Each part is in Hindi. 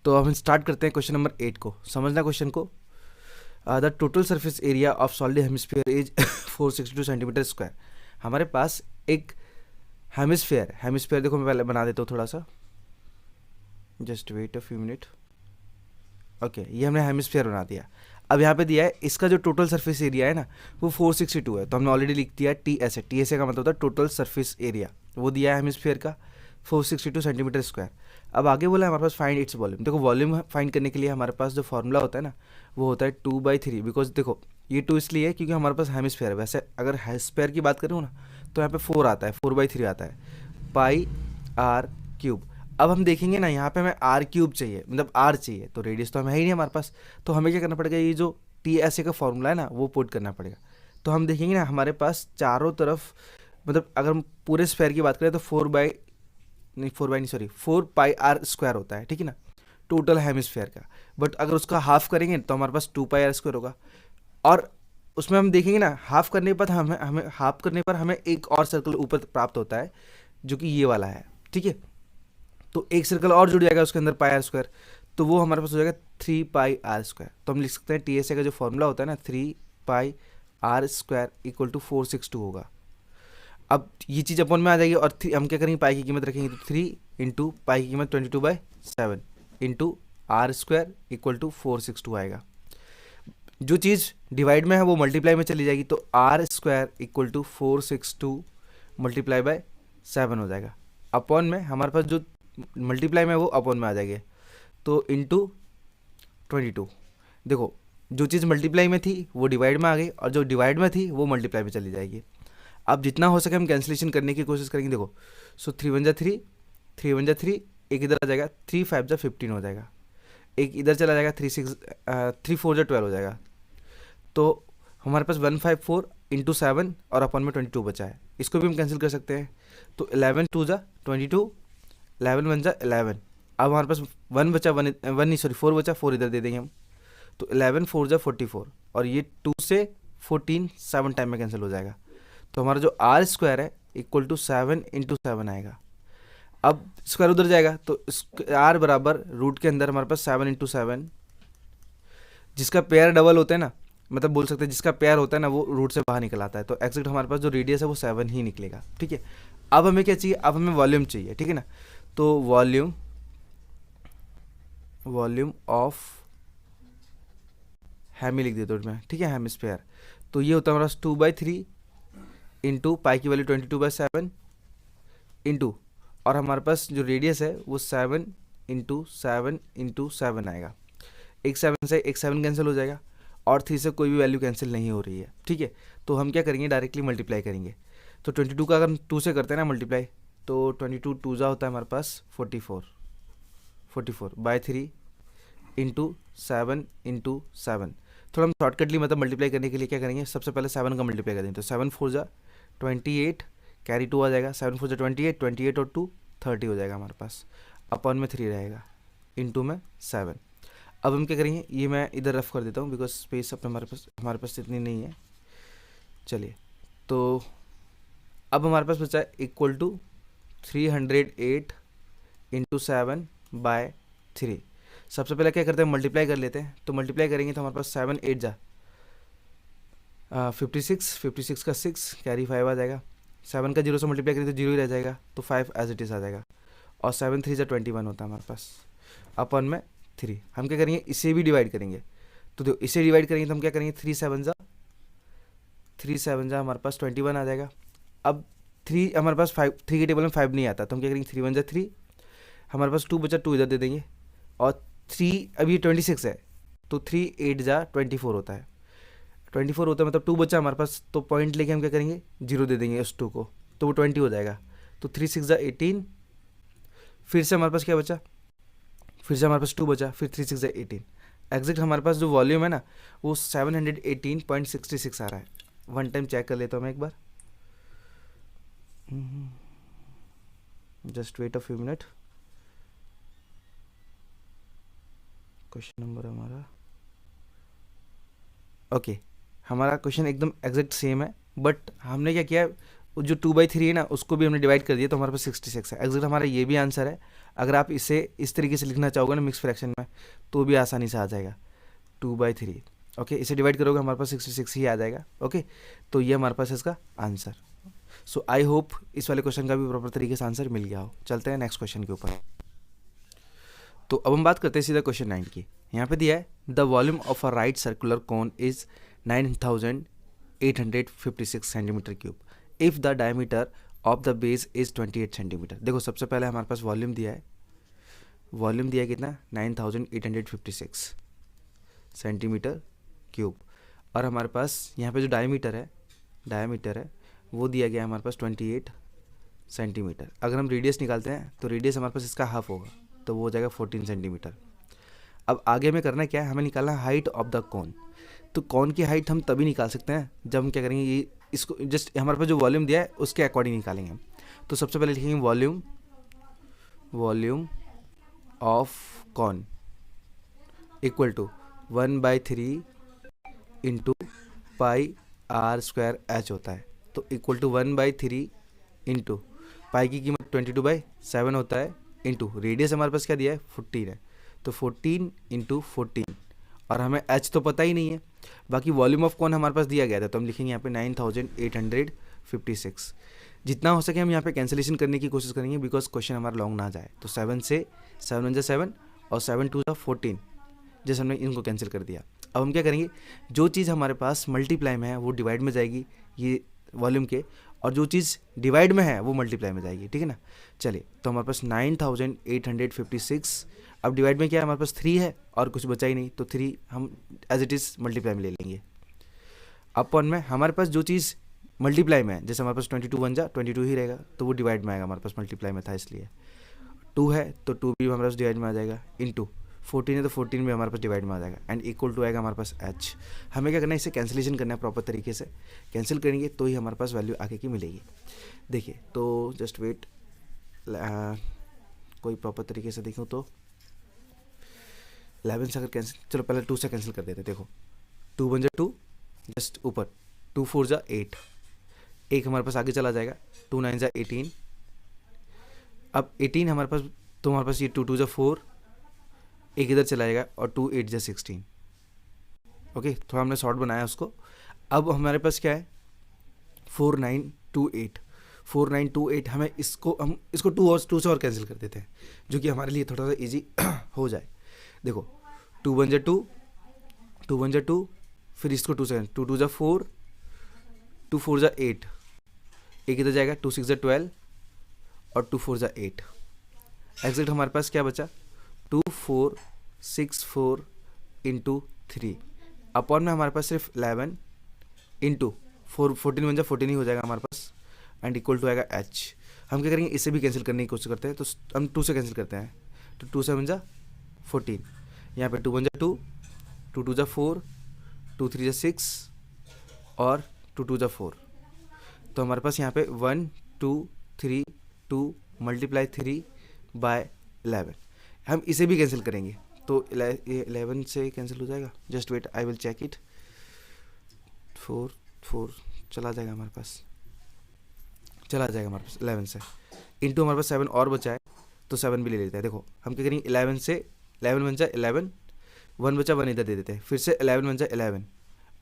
तो हम स्टार्ट करते हैं क्वेश्चन नंबर 8 को। समझना क्वेश्चन को। The total surface area of solid hemisphere is 462 centimetre square. हमारे पास एक हेमिस्फीयर देखो, मैं पहले बना देता हूँ थोड़ा सा, just wait a few minute. Okay, ये हमने हेमिस्फीयर बना दिया। अब यहाँ पे दिया है इसका जो टोटल सरफेस एरिया है ना, वो 462 है। तो हमने ऑलरेडी लिख दिया टी एस ए। टी एस ए का मतलब होता है टोटल सरफेस एरिया, वो दिया है हेमिस्फीयर का 462 सेंटीमीटर स्क्वायर। अब आगे बोला है हमारे पास फाइंड इट्स वॉल्यूम। देखो, वॉल्यूम फाइंड करने के लिए हमारे पास जो फॉर्मूला होता है ना, वो होता है 2/3। बिकॉज देखो, ये 2 इसलिए है क्योंकि हमारे पास हेमिस्फीयर है। वैसे अगर हेमिस्फीयर की बात करूँ ना, तो यहाँ पे 4 आता है, 4/3 आता है, पाई आर क्यूब। अब हम देखेंगे ना, यहाँ पे हमें आर क्यूब चाहिए, मतलब आर चाहिए, तो रेडियस तो हमें है ही नहीं हमारे पास। तो हमें क्या करना पड़ेगा, ये जो टी एस ए का फॉर्मूला है ना, वो पुट करना पड़ेगा। तो हम देखेंगे ना, हमारे पास चारों तरफ, मतलब अगर हम पूरे स्फेयर की बात करें तो 4 पाई आर स्क्वायर होता है, ठीक है ना, टोटल हेमिस्फेयर का। बट अगर उसका हाफ करेंगे तो हमारे पास 2 पाई आर स्क्वायर होगा। और उसमें हम देखेंगे ना, हाफ करने पर हमें एक और सर्कल ऊपर प्राप्त होता है, जो कि ये वाला है, ठीक है। तो एक सर्कल और जुड़ जाएगा उसके अंदर, पाई आर स्क्वायर। तो वो हमारे पास हो जाएगा 3 पाई आर स्क्वायर। तो हम लिख सकते हैं टी एस ए का जो फॉर्मूला होता है ना, 3 पाई आर स्क्वायर इक्वल टू 462 होगा। अब ये चीज़ अपन में आ जाएगी, और हम क्या करेंगे, पाई की कीमत रखेंगे, तो 3 इंटू पाई की कीमत 22/7 into r square equal to 462 आएगा। जो चीज़ डिवाइड में है वो मल्टीप्लाई में चली जाएगी, तो r square equal to 462 multiply by 7 हो जाएगा। अपॉन में हमारे पास जो मल्टीप्लाई में है वो अपॉन में आ जाएगी, तो इंटू 22। देखो, जो चीज़ मल्टीप्लाई में थी वो डिवाइड में आ गई, और जो डिवाइड में थी वो मल्टीप्लाई में चली जाएगी। अब जितना हो सके हम कैंसिलेशन करने की कोशिश करेंगे। देखो, सो 3 × 1 = 3, 3 × 1 = 3, एक इधर आ जाएगा, 3 × 5 = 15 हो जाएगा, एक इधर चला जाएगा, 3 × 4 = 12 हो जाएगा। तो हमारे पास 154 इंटू 7 और अपन में 22 बचा है, इसको भी हम कैंसिल कर सकते हैं। तो 11 × 2 = 22, 11 × 1 = 11। अब हमारे पास 1 बचा, 4 बचा, 4 इधर दे देंगे हम। तो 11 × 4 = 44, और ये 2 से 14 7 टाइम में कैंसिल हो जाएगा। तो हमारा जो आर स्क्वायर है इक्वल टू 7 × 7 आएगा। अब स्क्वायर उधर जाएगा, तो आर बराबर रूट के अंदर हमारे पास 7 × 7, जिसका पेयर डबल होता है ना, मतलब बोल सकते हैं जिसका पेयर होता है ना, वो रूट से बाहर निकल आता है। तो एक्जैक्ट हमारे पास जो रेडियस है वो 7 ही निकलेगा, ठीक है। अब हमें क्या चाहिए, अब हमें वॉल्यूम चाहिए, ठीक है ना। तो वॉल्यूम ऑफ हेमी लिख देता हूँ मैं, ठीक है, हेमिस्फीयर। तो ये होता है हमारे पास 2/3 इंटू पाई की वैल्यू 22/7 इंटू, और हमारे पास जो रेडियस है वो 7 × 7 × 7 आएगा। एक 7 से एक 7 कैंसिल हो जाएगा, और 3 से कोई भी वैल्यू कैंसिल नहीं हो रही है, ठीक है। तो हम क्या करेंगे, डायरेक्टली मल्टीप्लाई करेंगे। तो 22 का अगर 2 से करते हैं ना मल्टीप्लाई, तो 22 2 होता है हमारे पास 44/3 इंटू 7 × 7। थोड़ा हम शॉर्टकटली, मतलब मल्टीप्लाई करने के लिए क्या करेंगे, सबसे पहले 7 का मल्टीप्लाई करेंगे। तो 7 × 4 = 28, कैरी 2 आ जाएगा, 7 × 4 = 28, 28 और 2 30 हो जाएगा हमारे पास, अपॉन में 3 रहेगा, इंटू में 7। अब हम क्या करेंगे, ये मैं इधर रफ कर देता हूँ, बिकॉज स्पेस अपने हमारे पास इतनी नहीं है। चलिए, तो अब हमारे पास बचा है इक्वल टू 308 × 7/3। सबसे पहले क्या करते हैं, मल्टीप्लाई कर लेते हैं। तो मल्टीप्लाई करेंगे तो हमारे पास 7 × 8 = 56, 56 का 6, कैरी 5 आ जाएगा। 7 का 0 से मल्टीप्लाई करेंगे तो 0 ही रह जाएगा, तो 5 एज इट इज़ आ जाएगा। और 7 × 3 = 21 होता है हमारे पास, अपन में 3। हम क्या करेंगे, इसे भी डिवाइड करेंगे। तो देखो, इसे डिवाइड करेंगे तो हम क्या करेंगे, 3 7 = हमारे पास 21 आ जाएगा। अब 3 हमारे पास 5, 3 के टेबल में 5 नहीं आता, तो हम क्या करेंगे, 3 × 1 = 3, हमारे पास 2 बचा, 2 इधर दे देंगे। और 3 अभी 26 है, तो 3 8 = 24 होता है, 24 होता है, मतलब 2 बचा हमारे पास। तो पॉइंट लेके हम क्या करेंगे, 0 दे देंगे उस 2 को, तो वो 20 हो जाएगा। तो 3 6 = 18, फिर से हमारे पास क्या बचा, फिर से हमारे पास 2 बचा, फिर 3 6 = 18। एग्जैक्ट हमारे पास जो वॉल्यूम है ना, वो 718.66 आ रहा है। वन टाइम चेक कर लेता हूँ मैं एक बार, just wait a few minute. Question number हमारा, ओके, हमारा क्वेश्चन एकदम एग्जैक्ट सेम है, बट हमने क्या किया, जो 2/3 है ना उसको भी हमने डिवाइड कर दिया तो हमारे पास 66 है। एग्जैक्ट हमारा ये भी आंसर है। अगर आप इसे इस तरीके से लिखना चाहोगे ना मिक्स फ्रैक्शन में तो भी आसानी से आ जाएगा 2/3। ओके, इसे डिवाइड करोगे हमारे पास 66 ही आ जाएगा। ओके, तो ये हमारे पास इसका आंसर। सो आई होप इस वाले क्वेश्चन का भी प्रॉपर तरीके से आंसर मिल गया हो। चलते हैं नेक्स्ट क्वेश्चन के ऊपर। तो अब हम बात करते हैं सीधा क्वेश्चन 9 की। यहाँ पे दिया है the volume of a right circular cone is 9856 centimetre cube if the diameter of the base is 28 centimetre. देखो सबसे पहले हमारे पास वॉल्यूम दिया है, वॉल्यूम दिया है कितना 9856 सेंटीमीटर क्यूब, और हमारे पास यहाँ पे जो डायमीटर है वो दिया गया है हमारे पास 28 सेंटीमीटर। अगर हम रेडियस निकालते हैं तो रेडियस हमारे पास इसका हाफ होगा तो वो हो जाएगा 14 सेंटीमीटर। अब आगे हमें करना क्या है, हमें निकालना हाइट ऑफ द कॉन। तो कॉन की हाइट हम तभी निकाल सकते हैं जब हम क्या करेंगे, ये इसको जस्ट हमारे पास जो वॉल्यूम दिया है उसके अकॉर्डिंग निकालेंगे। तो सबसे पहले लिखेंगे volume of cone equal to 1/3 into pi are square h होता है। तो इक्वल टू 1/3 इंटू पाई की कीमत 22/7 होता है इंटू रेडियस हमारे पास क्या दिया है 14 है, तो 14 इंटू 14, और हमें एच तो पता ही नहीं है। बाकी वॉल्यूम ऑफ कॉन हमारे पास दिया गया था तो हम लिखेंगे यहाँ पे 9856। जितना हो सके हम यहाँ पे कैंसिलेशन करने की कोशिश करेंगे बिकॉज क्वेश्चन हमारा लॉन्ग ना जाए। तो 7 से 7 1 7 और 7 2 14, जैसे हमने इनको कैंसिल कर दिया। अब हम क्या करेंगे, जो चीज़ हमारे पास मल्टीप्लाई में है वो डिवाइड में जाएगी ये वॉल्यूम के, और जो चीज़ डिवाइड में है वो मल्टीप्लाई में जाएगी, ठीक है ना। चलिए, तो हमारे पास 9856, अब डिवाइड में क्या है हमारे पास 3 है और कुछ बचा ही नहीं, तो 3 हम एज इट इज़ मल्टीप्लाई में ले लेंगे। अपन में हमारे पास जो चीज़ मल्टीप्लाई में है, जैसे हमारे पास 22 बन जा 22 ही रहेगा, तो वो डिवाइड में आएगा, हमारे पास मल्टीप्लाई में था इसलिए। 2 है तो 2 भी हमारे पास डिवाइड में आ जाएगा, इंटू 14 है तो 14 भी हमारे पास डिवाइड में आ जाएगा, एंड इक्वल टू आएगा हमारे पास एच। हमें क्या करना है, इसे कैंसिलेशन करना है प्रॉपर तरीके से। कैंसिल करेंगे तो ही हमारे पास वैल्यू आगे की मिलेगी। देखिए, तो जस्ट वेट, कोई प्रॉपर तरीके से देखूँ तो 11 से अगर कैंसिल, चलो पहले 2 से कैंसिल कर देते। देखो 2 बन जा 2, जस्ट ऊपर 2 4 जा 8, एक हमारे पास आगे चला जाएगा, 2 9 जा 18, अब 18 हमारे पास, तो हमारे पास ये 2 2 जा 4, एक इधर चला जाएगा, और 2 8 जा 16। ओके, थोड़ा हमने शॉर्ट बनाया उसको। अब हमारे पास क्या है 4928, हमें इसको 2 से और कैंसिल कर देते हैं, जो कि हमारे लिए थोड़ा सा इजी हो जाए। देखो 2 1 जा 2, 2 1 जा 2, फिर इसको 2 से 2 2 जा 4, 2 4 जा 8, एक इधर जाएगा, 2 6 जा 12, और 2 4 जा 8। एग्जैक्ट हमारे पास क्या बचा 2464 इंटू 3 अपॉन में हमारे पास सिर्फ 11 इंटू 14 बन जा 14 ही हो जाएगा हमारे पास, एंड इक्वल टू आएगा एच। हम क्या करेंगे, इसे भी कैंसिल करने की कोशिश करते हैं, तो हम 2 से कैंसिल करते हैं, तो 2 से बन जा 14, यहाँ पे 2 बन जा 2, 2 2 जा 4, 2 3 जा 6, और 2 2 जा 4। तो हमारे पास यहाँ पे 1 2 3 2 मल्टीप्लाई 3 बाय 11, हम इसे भी कैंसिल करेंगे तो 11 से कैंसिल हो जाएगा। Just wait, I will check it. 4 4 चला जाएगा हमारे पास, 11 से, इंटू हमारे पास 7 और बचा है तो 7 भी ले लेते हैं। देखो हम क्या करेंगे, 11 से 11 बन जाए 11, 1 बचा 1 इधर दे देते हैं, फिर से 11 बन जाए 11,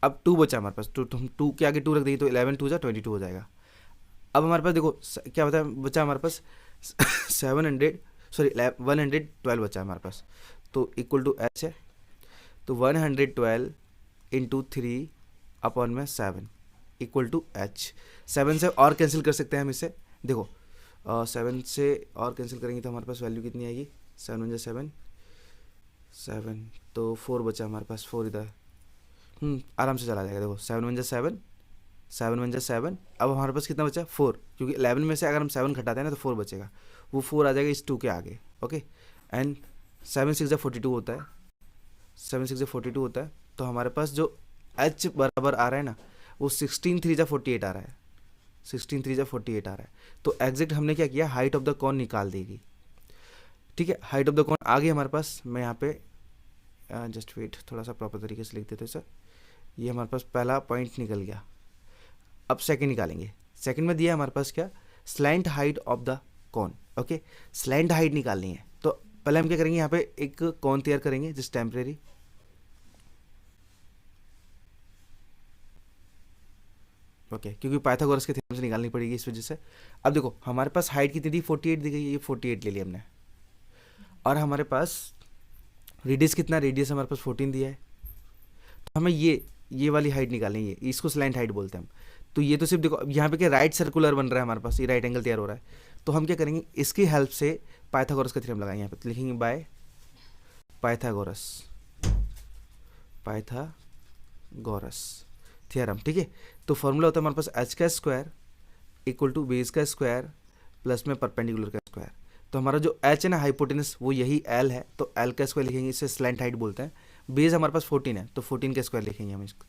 अब 2 बचा हमारे पास, 2 तो हम 2 के आगे 2 रख देंगे तो 11 2 जा 22 हो जाएगा। अब हमारे पास देखो क्या बचा हमारे पास 112 बचा है हमारे पास, तो इक्वल टू एच है, तो 112 इंटू 3 अपॉन में 7 इक्वल टू एच। 7 से और कैंसिल कर सकते हैं हम इसे। देखो 7 से और कैंसिल करेंगे तो हमारे पास वैल्यू कितनी आएगी, 7 1 7 7, तो 4 बचा हमारे पास, 4 इधर आराम से चला जाएगा। देखो 7 1 7, 7 1 7, अब हमारे पास कितना बचा 4, क्योंकि 11 में से अगर हम 7 घटाते हैं ना तो 4 बचेगा, वो 4 आ जाएगा इस 2 के आगे। ओके, एंड 7 6 42 होता है, 7 6 42 होता है, तो हमारे पास जो एच बराबर आ रहा है ना वो 16 3 48 आ रहा है, 16 3 48 आ रहा है। तो एग्जैक्ट हमने क्या किया, हाइट ऑफ द कॉन निकाल देगी। ठीक है, हाइट ऑफ द कॉन आ गई हमारे पास। मैं यहाँ पे जस्ट वेट, थोड़ा सा प्रॉपर तरीके से लिख देते सर। ये हमारे पास पहला पॉइंट निकल गया, अब सेकंड निकालेंगे। सेकंड में दिया है हमारे पास क्या, slant height of the cone. Okay, slant height निकालनी है, तो पहले हम क्या करेंगे, यहाँ पे एक कॉन तैयार करेंगे जिस टेम्परेरी, ओके क्योंकि पाइथागोरस के थ्योरम से निकालनी पड़ेगी इस वजह से। अब देखो हमारे पास हाइट कितनी थी 48 दी गई है, ये 48 ले लिया हमने, और हमारे पास रेडियस कितना, रेडियस हमारे पास 14 दिया है, तो हमें ये वाली हाइट निकालेंगे, इसको स्लैंट हाइट बोलते हैं हम। तो ये तो सिर्फ देखो अब यहाँ पे क्या राइट सर्कुलर बन रहा है हमारे पास, ये राइट एंगल तैयार हो रहा है, तो हम क्या करेंगे, इसकी हेल्प से पाइथागोरस का थ्योरम लगाएंगे। यहाँ पे तो लिखेंगे बाय पाइथागोरस, पाइथागोरस थ्योरम, ठीक है। तो फॉर्मूला होता है हमारे पास एच का स्क्वायर इक्वल टू बेस का स्क्वायर प्लस में परपेंडिकुलर का स्क्वायर। तो हमारा जो एच है ना हाइपोटेनस, वो यही एल है, तो एल का स्क्वायर लिखेंगे, इसे स्लैंट हाइट बोलते हैं। बेस हमारे पास 14 है, तो 14 का स्क्वायर लिखेंगे हम इसको,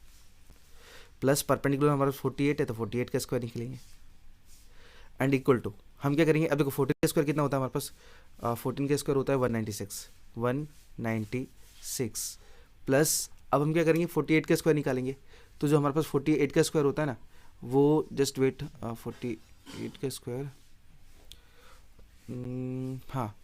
प्लस परपेंडिकुलर हमारे पास 48 है, तो 48 का स्क्वायर निकलेंगे, एंड इक्वल टू हम क्या करेंगे, अब देखो 14 का स्क्वायर कितना होता है हमारे पास, 14 का स्क्वायर होता है 196 प्लस अब हम क्या करेंगे 48 का स्क्वायर निकालेंगे। तो जो हमारे पास 48 का स्क्वायर होता है ना, वो जस्ट वेट 48 का स्क्वायर, हाँ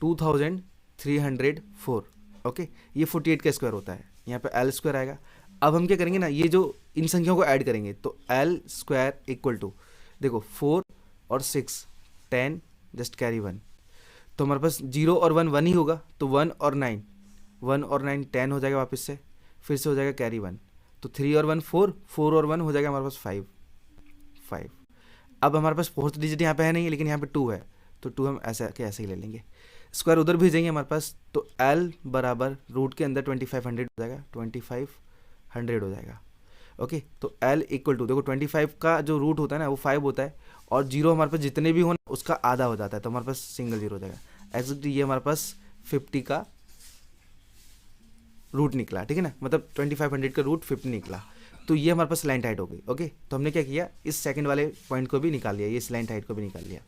2304, ओके ये 48 का स्क्वायर होता है, यहाँ पे एल स्क्वायर आएगा। अब हम क्या करेंगे ना, ये जो इन संख्याओं को ऐड करेंगे, तो एल स्क्वायर इक्वल टू देखो 4 और 6 10 जस्ट कैरी 1, तो हमारे पास 0 और 1 1 ही होगा, तो 1 और 9 10 हो जाएगा, वापस से फिर से हो जाएगा कैरी 1, तो 3 और 1 4 4 और 1 हो जाएगा हमारे पास 5 5। अब हमारे पास फोर्थ डिजिट यहाँ पे है नहीं, लेकिन यहाँ पे 2 है, तो 2 हम ऐसे के ऐसे ही ले लेंगे, स्क्वायर उधर भेजेंगे हमारे पास, तो L बराबर रूट के अंदर 2500 हो जाएगा, 2500 हो जाएगा। ओके तो L इक्वल टू देखो 25 का जो रूट होता है ना वो 5 होता है, और जीरो हमारे पास जितने भी हो ना उसका आधा हो जाता है, तो हमारे पास सिंगल जीरो हो जाएगा। एग्जैक्टली ये हमारे पास 50 का रूट निकला, ठीक है ना, मतलब 2500 का रूट 50 निकला, तो ये हमारे पास स्लैंट हाइट हो गई। ओके तो हमने क्या किया, इस सेकंड वाले पॉइंट को भी निकाल लिया, ये स्लैंट हाइट को भी निकाल लिया।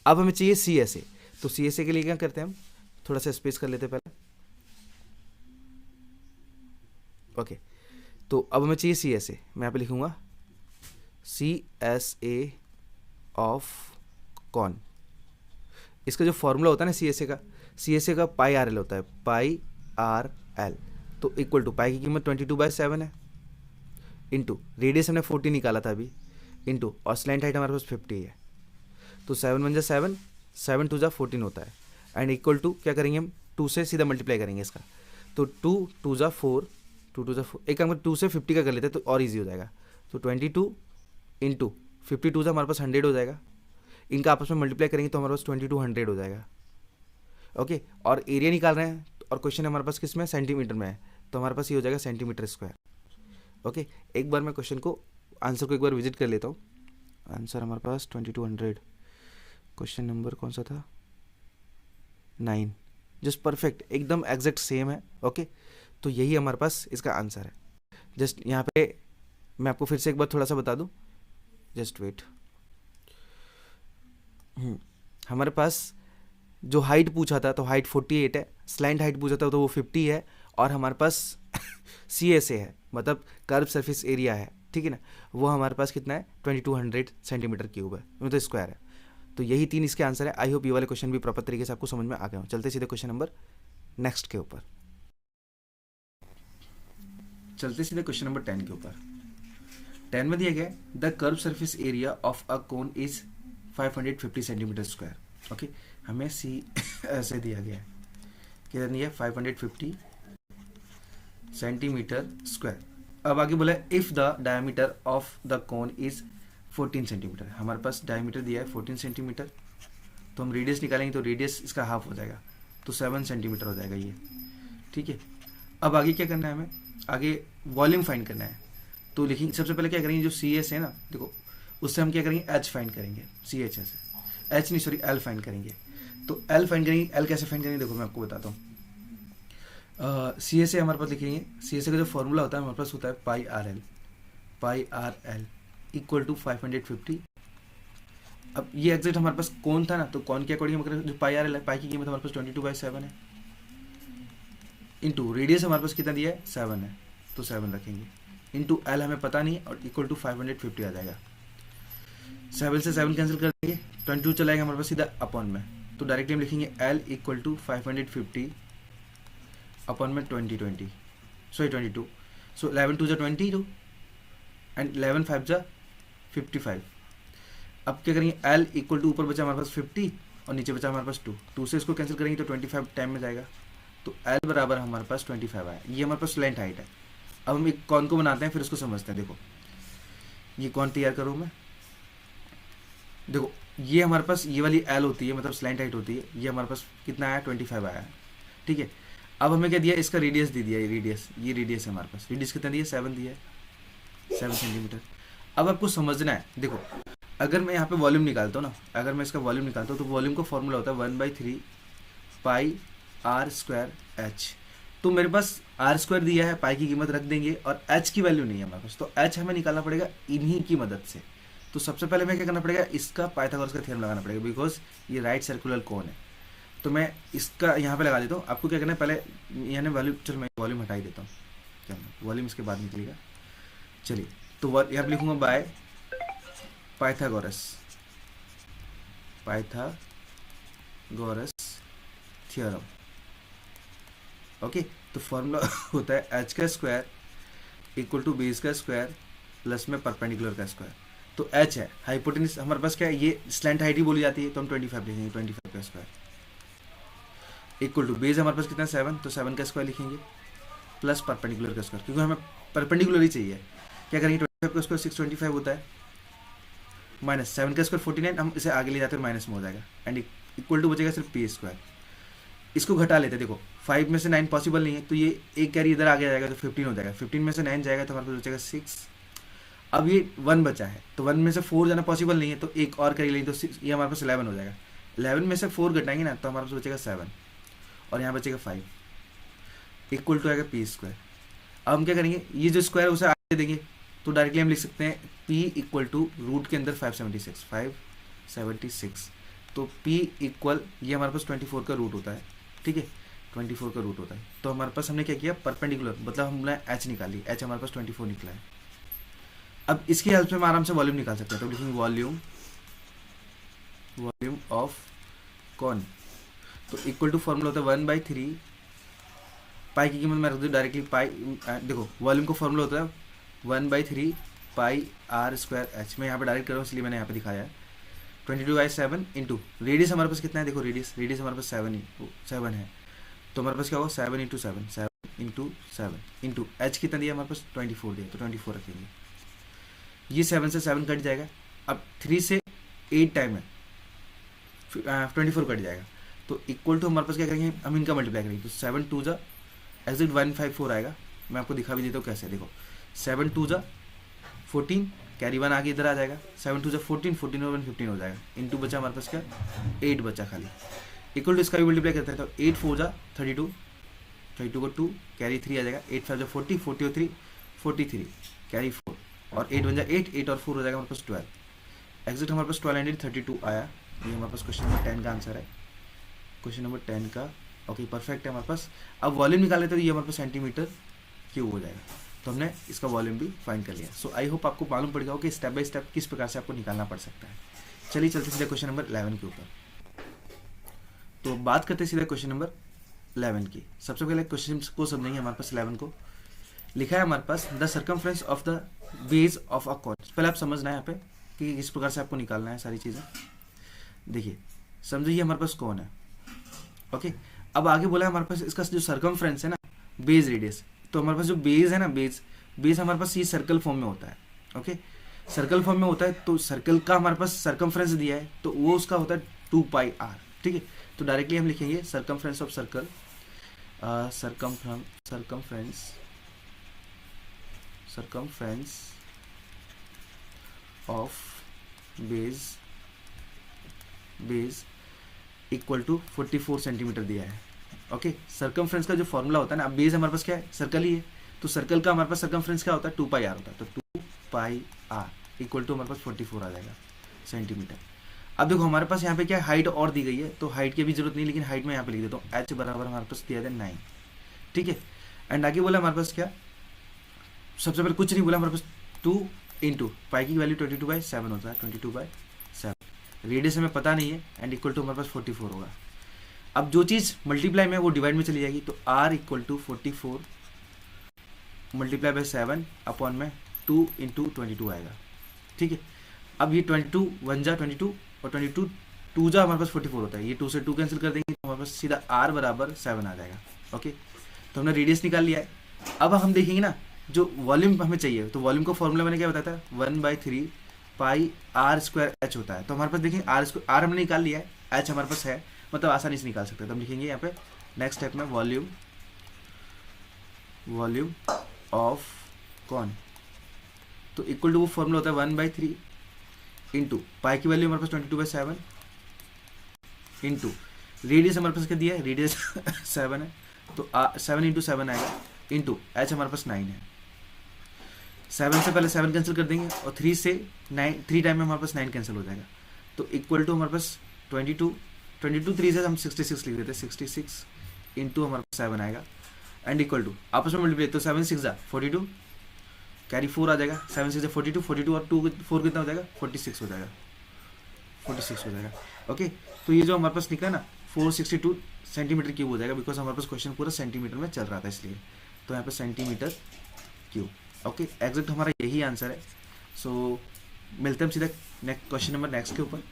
अब हमें चाहिए सी एस ए, तो सी एस ए के लिए क्या करते हैं हम, थोड़ा सा स्पेस कर लेते हैं पहले। ओके तो अब हमें चाहिए सी एस ए, मैं यहाँ पे लिखूंगा C S A of cone. इसका जो फॉर्मूला होता है ना सी एस ए का पाई आर एल होता है, पाई आर एल, तो इक्वल टू पाई की कीमत 22/7 है, इंटू रेडियस हमने 40 निकाला था अभी, इंटू और स्लैंट हाइट हमारे पास 50 है, तो 7 1 7 7 2 14 होता है, एंड इक्वल टू क्या करेंगे हम 2 से सीधा मल्टीप्लाई करेंगे इसका, तो 2 2 4 2 2 4 एक काम 2 से 50 का कर लेते हैं तो और इजी हो जाएगा, तो 22 इंटू 52 हमारे पास 100 हो जाएगा, इनका आपस में मल्टीप्लाई करेंगे तो हमारे पास 2200 हो जाएगा। ओके और एरिया निकाल रहे हैं और क्वेश्चन हमारे पास किस में, सेंटीमीटर में है, तो हमारे पास ये हो जाएगा सेंटीमीटर स्क्वायर। ओके एक बार मैं क्वेश्चन को आंसर को एक बार विजिट कर लेता हूँ। आंसर हमारे पास 2200, क्वेश्चन नंबर कौन सा था 9, जस्ट परफेक्ट एकदम एग्जैक्ट सेम है। ओके तो यही हमारे पास इसका आंसर है। जस्ट यहाँ पे मैं आपको फिर से एक बार थोड़ा सा बता दूँ, जस्ट वेट। हमारे पास जो हाइट पूछा था तो हाइट 48 है, स्लैंट हाइट पूछा था तो वो 50 है, और हमारे पास सी एस ए है मतलब कर्व सरफेस एरिया है, ठीक है ना, वो हमारे पास कितना है 2200 सेंटीमीटर क्यूब है, मतलब स्क्वायर है। तो यही 3 इसके आंसर है। आई होप ये वाले क्वेश्चन भी प्रॉपर तरीके से आपको समझ में आ गए हो। चलते सीधे क्वेश्चन नंबर नेक्स्ट के ऊपर, चलते सीधे क्वेश्चन नंबर 10 के ऊपर। 10 में दिया गया the curve surface area of a cone is 550 centimetre square. Okay हमें सी ऐसे दिया गया है, कितना दिया 550 सेंटीमीटर स्क्वायर। अब आगे बोला if the diameter of the cone is 14 centimetre, हमारे पास डायमीटर दिया है 14 सेंटीमीटर, तो हम रेडियस निकालेंगे तो रेडियस इसका हाफ हो जाएगा, तो 7 सेंटीमीटर हो जाएगा ये, ठीक है। अब आगे क्या करना है हमें, आगे वॉल्यूम फाइंड करना है, तो लिखेंगे सबसे पहले क्या करेंगे, जो सी एस है ना देखो उससे हम क्या करेंगे एच फाइंड करेंगे, सी एच से एच नहीं सॉरी एल फाइंड करेंगे, तो एल फाइंड करेंगे। एल कैसे फाइंड करेंगे देखो मैं आपको बताता हूँ। सी एस ए हमारे पास लिखेंगे, सी एस ए का जो फॉर्मूला होता है हमारे पास होता है पाई आर एल इक्वल टू 550। अब ये एग्जैक्ट हमारे पास कौन था ना, तो कौन के अकॉर्डिंग हम जो पाई आर एल है, पाई की कीमत हमारे पास 22/7 है, इंटू रेडियस हमारे पास कितना दिया है 7 है, तो 7 रखेंगे, इंटू एल हमें पता नहीं और इक्वल टू 550 आ जाएगा। 7 से 7 कैंसिल कर देंगे, 22 चलाएगा हमारे पास सीधा अपॉन में, तो डायरेक्टली हम लिखेंगे L इक्वल टू 550 अपॉन में 22, सो 11 2 जा 22 एंड 11 5 जा 55। अब क्या करेंगे, L इक्वल टू ऊपर बचा हमारे पास 50 और नीचे बचा हमारे पास 2 से इसको कैंसिल करेंगे तो 25 टाइम में जाएगा, तो L बराबर हमारे पास 25 आया। ये हमारे पास स्लैंट हाइट है। अब हम एक कॉन को बनाते हैं, फिर उसको समझते हैं। देखो ये कॉन तैयार करूँ मैं, देखो ये हमारे पास ये वाली L होती है, मतलब स्लैंट हाइट होती है, ये हमारे पास कितना आया 25 आया, ठीक है। अब हमें क्या दिया, इसका रेडियस दे दिया, ये रेडियस है हमारे पास, रेडियस कितना दिया 7 दिया है, 7 सेंटीमीटर। अब आपको समझना है, देखो अगर मैं यहाँ पे वॉल्यूम निकालता हूँ ना, अगर मैं इसका वॉल्यूम निकालता हूँ तो वॉल्यूम का फॉर्मूला होता है 1/3 पाई आर स्क्वायर एच। तो मेरे पास आर स्क्वायर दिया है, पाई की कीमत रख देंगे और एच की वैल्यू नहीं है हमारे पास, तो एच हमें निकालना पड़ेगा इन्हीं की मदद से। तो सबसे पहले हमें क्या करना पड़ेगा, इसका पाइथागोरस का थ्योरम लगाना पड़ेगा, बिकॉज ये राइट सर्कुलर कोन है। तो मैं इसका यहाँ पे लगा देता हूँ। आपको क्या करना है, पहले यानी वॉल्यूम, चलो मैं वॉल्यूम हटा ही देता हूँ, क्या वॉल्यूम इसके बाद निकलेगा। चलिए तो यहाँ पे लिखूंगा बाय पाइथागोरस थ्योरम। ओके, तो फॉर्मूला होता है एच का स्क्वायर इक्वल टू बेस का स्क्वायर प्लस में परपेंडिकुलर का स्क्वायर। तो एच है हाइपोटेन्यूज, हमारे पास क्या है, ये स्लैंट हाइट ही बोली जाती है, तो हम 25 लिखेंगे, 25 का स्क्वायर इक्वल टू बेस हमारे पास कितना 7, तो 7 का स्क्वायर लिखेंगे प्लस परपेंडिकुलर का स्क्वायर, क्योंकि हमें परपेंडिकुलर ही चाहिए। क्या करेंगे, 25 का स्क्वायर 625 होता है, माइनस 7 का स्क्वायर 49, हम इसे आगे ले जाते हैं माइनस में हो जाएगा, एंड इक्वल टू बचेगा सिर्फ पी स्क्वायर। इसको घटा लेते हैं, देखो 5 में से 9 पॉसिबल नहीं है, तो ये एक कैरी इधर आगे जाएगा तो 15 हो जाएगा, 15 में से 9 जाएगा तो हमारे पास बचेगा 6। अब ये 1 बचा है, तो 1 में से 4 जाना पॉसिबल नहीं है, तो एक और कैरी लेंगे तो 6, ये हमारे पास 11 हो जाएगा। 11 में से 4 घटाएंगे ना, तो हमारे पास बचेगा 7 और यहाँ बचेगा 5 इक्वल टू आएगा पी स्क्वायर। अब हम क्या करेंगे, ये जो स्क्वायर उसे आगे देंगे, तो डायरेक्टली हम लिख सकते हैं P इक्वल टू रूट के अंदर 576, तो P इक्वल ये हमारे पास 24 का रूट होता है, ठीक है, 24 का रूट होता है। तो हमारे पास हमने क्या किया, परपेंडिकुलर, मतलब हमने एच निकाली, एच हमारे पास 24 निकला है। अब इसकी हेल्प से हम आराम से वॉल्यूम निकाल सकते हैं, तो लिखेंगे वॉल्यूम ऑफ कॉन, तो इक्वल टू फॉर्मूला होता है 1/3 पाई की कीमत मैं रख दूँ डायरेक्टली, पाई देखो वॉल्यूम का फॉर्मूला होता है 1/3 पाई आर स्क्वायर एच। मैं यहाँ पे डायरेक्ट कर रहा हूँ इसलिए मैंने यहाँ पे दिखाया है 22/7 इंटू रेडियस हमारे पास कितना है, देखो रेडियस हमारे पास 7 है, तो हमारे पास क्या होगा 7 इंटू 7 इंटू एच कितना दिया हमारे पास 24 दिया, तो 24 रखेंगे। ये 7 से 7 कट जाएगा, अब 3 से 8 टाइम है 24 कट जाएगा, तो इक्वल टू हमारे पास क्या करेंगे, हम इनका मल्टीप्लाई करेंगे, तो 7 2 जा एग्जैक्ट 154 आएगा। मैं आपको दिखा भी देता हूँ कैसे, देखो 7 2 जा 14, कैरी 1 आगे इधर आ जाएगा, 7 2 जा 14 14 और 1 15 हो जाएगा, इंटू बचा हमारे पास क्या 8 बचा खाली, इक्वल टू इसका भी मल्टीप्लाई करते हैं, तो 8 4 जा 32 को 2 कैरी 3 आ जाएगा, 8 5 जा 40 40 और 3 43 कैरी 4 और 8 बन जा 8 और 4 हो जाएगा हमारे पास 12, एग्जैक्ट हमारे पास 1232 आया। ये हमारे पास क्वेश्चन नंबर 10 का आंसर है, क्वेश्चन नंबर 10 का। ओके परफेक्ट है हमारे पास। अब वॉल्यूम निकाल लेते तो ये हमारे पास सेंटीमीटर क्यूब हो जाएगा, तो हमने इसका वॉल्यूम भी फाइंड कर लिया। सो आई होप आपको मालूम पड़ गया हो कि स्टेप बाय स्टेप किस प्रकार से आपको निकालना पड़ सकता है। चलिए चलते सीधे क्वेश्चन नंबर 11 के ऊपर। तो बात करते सीधे क्वेश्चन नंबर 11 की। सबसे पहले क्वेश्चन को समझेंगे। हमारे पास 11 को लिखा है हमारे पास the circumference of the base of a cone. पहले आप समझना है यहाँ पे कि किस प्रकार से आपको निकालना है सारी चीज़ें। देखिए समझिए हमारे पास कौन है, ओके। अब आगे बोला है हमारे पास इसका जो सर्कमफ्रेंस है ना, बेस रेडियस, तो हमारे पास जो बेस है ना, बेस हमारे पास ये सर्कल फॉर्म में होता है, ओके। सर्कल फॉर्म में होता है, तो सर्कल का हमारे पास सर्कमफ्रेंस दिया है, तो वो उसका होता है 2πr, ठीक है। तो डायरेक्टली हम लिखेंगे circumference of circle, circumference of base equal to 44 centimetre दिया है, ओके। सर्कमफ्रेंस का जो फॉर्मूला होता है ना, अब बेस हमारे पास क्या है, सर्कल ही है, तो सर्कल का हमारे पास सर्कमफ्रेंस क्या होता है 2πr होता है, तो 2πr इक्वल टू हमारे पास 44 आ जाएगा सेंटीमीटर। अब देखो हमारे पास यहाँ पे क्या हाइट और दी गई है, तो हाइट की भी जरूरत नहीं, लेकिन हाइट में यहाँ पे लिख देता हूँ h बराबर हमारे पास दिया था 9, ठीक है। एंड आगे बोला हमारे पास क्या, सबसे पहले कुछ नहीं बोला, हमारे पास 2 इंटू पाई की वैल्यू 22/7 होता है, 22/7 रेडियस हमें पता नहीं है, एंड इक्वल टू हमारे पास 44 होगा। अब जो चीज़ मल्टीप्लाई में है वो डिवाइड में चली जाएगी, तो r equal to 44 multiply by 7 upon में 2 इंटू 22 आएगा। ठीक है, अब ये 22 1 जा 22 और 22 2 जा हमारे पास 44 होता है, ये 2 से 2 कैंसिल कर देंगे तो हमारे पास सीधा r बराबर 7 आ जाएगा। ओके, तो हमने रेडियस निकाल लिया है। अब हम देखेंगे ना जो वॉल्यूम हमें चाहिए, तो वॉल्यूम का फॉर्मूला मैंने क्या बताया था, 1/3 पाई r स्क्वायर h होता है। तो हमारे पास देखिए r हमने निकाल लिया है, h हमारे पास है, मतलब आसानी से निकाल सकते हैं। तो हम लिखेंगे यहाँ पे नेक्स्ट स्टेप में वॉल्यूम ऑफ कौन, तो इक्वल टू वो फॉर्मूला होता है 1/3 इंटू पाई की वैल्यू हमारे पास 22/7 इंटू रेडियस हमारे पास क्या दिया है, रेडियस 7 है, तो 7 इंटू 7 आएगा, इंटू एच हमारे पास 9 है। 7 से पहले 7 कैंसिल कर देंगे और 3 से 9 3 टाइम में हमारे पास 9 कैंसिल हो जाएगा, तो इक्वल टू हमारे पास 22 3 से हम 66 लिख देते हैं, 66 इंटू हमारे पास 7 आएगा, एंड इक्वल टू आपस में मल्टीप्लाई, तो 7 6 जा 42 कैरी 4 आ जाएगा, 7 6 42 42 और 2 4 कितना हो जाएगा, 46 हो जाएगा, 46 हो जाएगा। ओके, तो ये जो हमारे पास निकला ना 462 सेंटीमीटर क्यूब हो जाएगा, बिकॉज हमारे पास क्वेश्चन पूरा सेंटीमीटर में चल रहा था इसलिए, तो यहाँ पे सेंटीमीटर क्यूब। ओके, एग्जैक्ट हमारा यही आंसर है। सो मिलते हैं हम सीधा नेक्स्ट क्वेश्चन नंबर नेक्स्ट के ऊपर।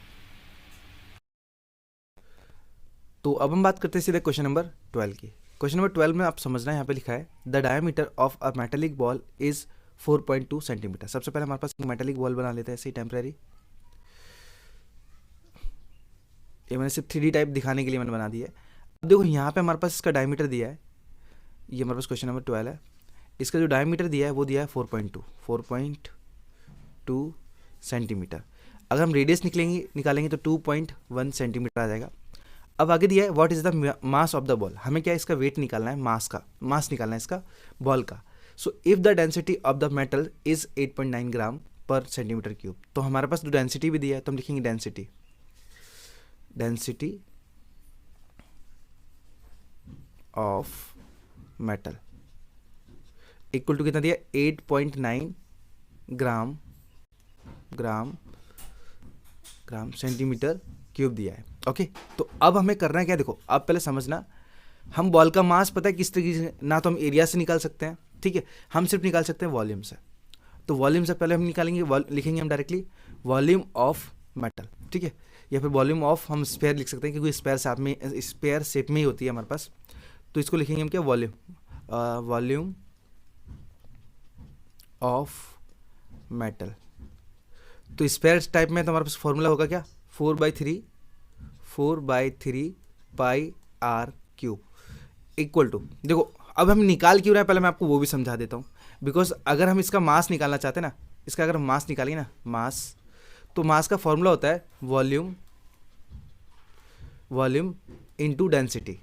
तो अब हम बात करते हैं सीधे क्वेश्चन नंबर 12 की। क्वेश्चन नंबर 12 में आप समझना है, यहाँ पे लिखा है the diameter of a metallic ball is 4.2 centimetre. सबसे पहले हमारे पास एक मेटेलिक बॉल बना लेते हैं ऐसे ही टेम्परेरी, ये मैंने सिर्फ 3D टाइप दिखाने के लिए मैंने बना दिया है। अब देखो यहाँ पे हमारे पास इसका डायमीटर दिया है, ये हमारे पास क्वेश्चन नंबर 12 है, इसका जो डायमीटर दिया है वो दिया है 4.2 सेंटीमीटर। अगर हम रेडियस निकालेंगे तो 2.1 सेंटीमीटर आ जाएगा। अब आगे दिया है what is the mass of the ball, हमें क्या इसका वेट निकालना है, मास निकालना है इसका बॉल का। So if the density of the metal is 8.9 ग्राम पर सेंटीमीटर क्यूब, तो हमारे पास जो डेंसिटी भी दिया है तो हम लिखेंगे density of metal equal to कितना दिया, 8.9 ग्राम सेंटीमीटर क्यूब दिया है। ओके, तो अब हमें करना है क्या, देखो अब पहले समझना, हम बॉल का मास पता है किस तरीके से, ना तो हम एरिया से निकाल सकते हैं, ठीक है, हम सिर्फ निकाल सकते हैं वॉल्यूम से। तो वॉल्यूम से पहले हम निकालेंगे, लिखेंगे हम डायरेक्टली वॉल्यूम ऑफ मेटल, ठीक है, या फिर वॉल्यूम ऑफ हम स्पेयर लिख सकते हैं क्योंकि स्पेयर शेप में ही होती है हमारे पास। तो इसको लिखेंगे हम क्या, वॉल्यूम ऑफ मेटल। तो स्पेयर टाइप में तो हमारे पास फॉर्मूला होगा क्या, 4/3 pi are cube equal to, देखो अब हम निकाल क्यों रहे हैं पहले मैं आपको वो भी समझा देता हूँ। बिकॉज अगर हम इसका मास निकालना चाहते हैं ना, इसका अगर हम मास निकालेंगे ना, तो मास का फॉर्मूला होता है वॉल्यूम इंटू डेंसिटी।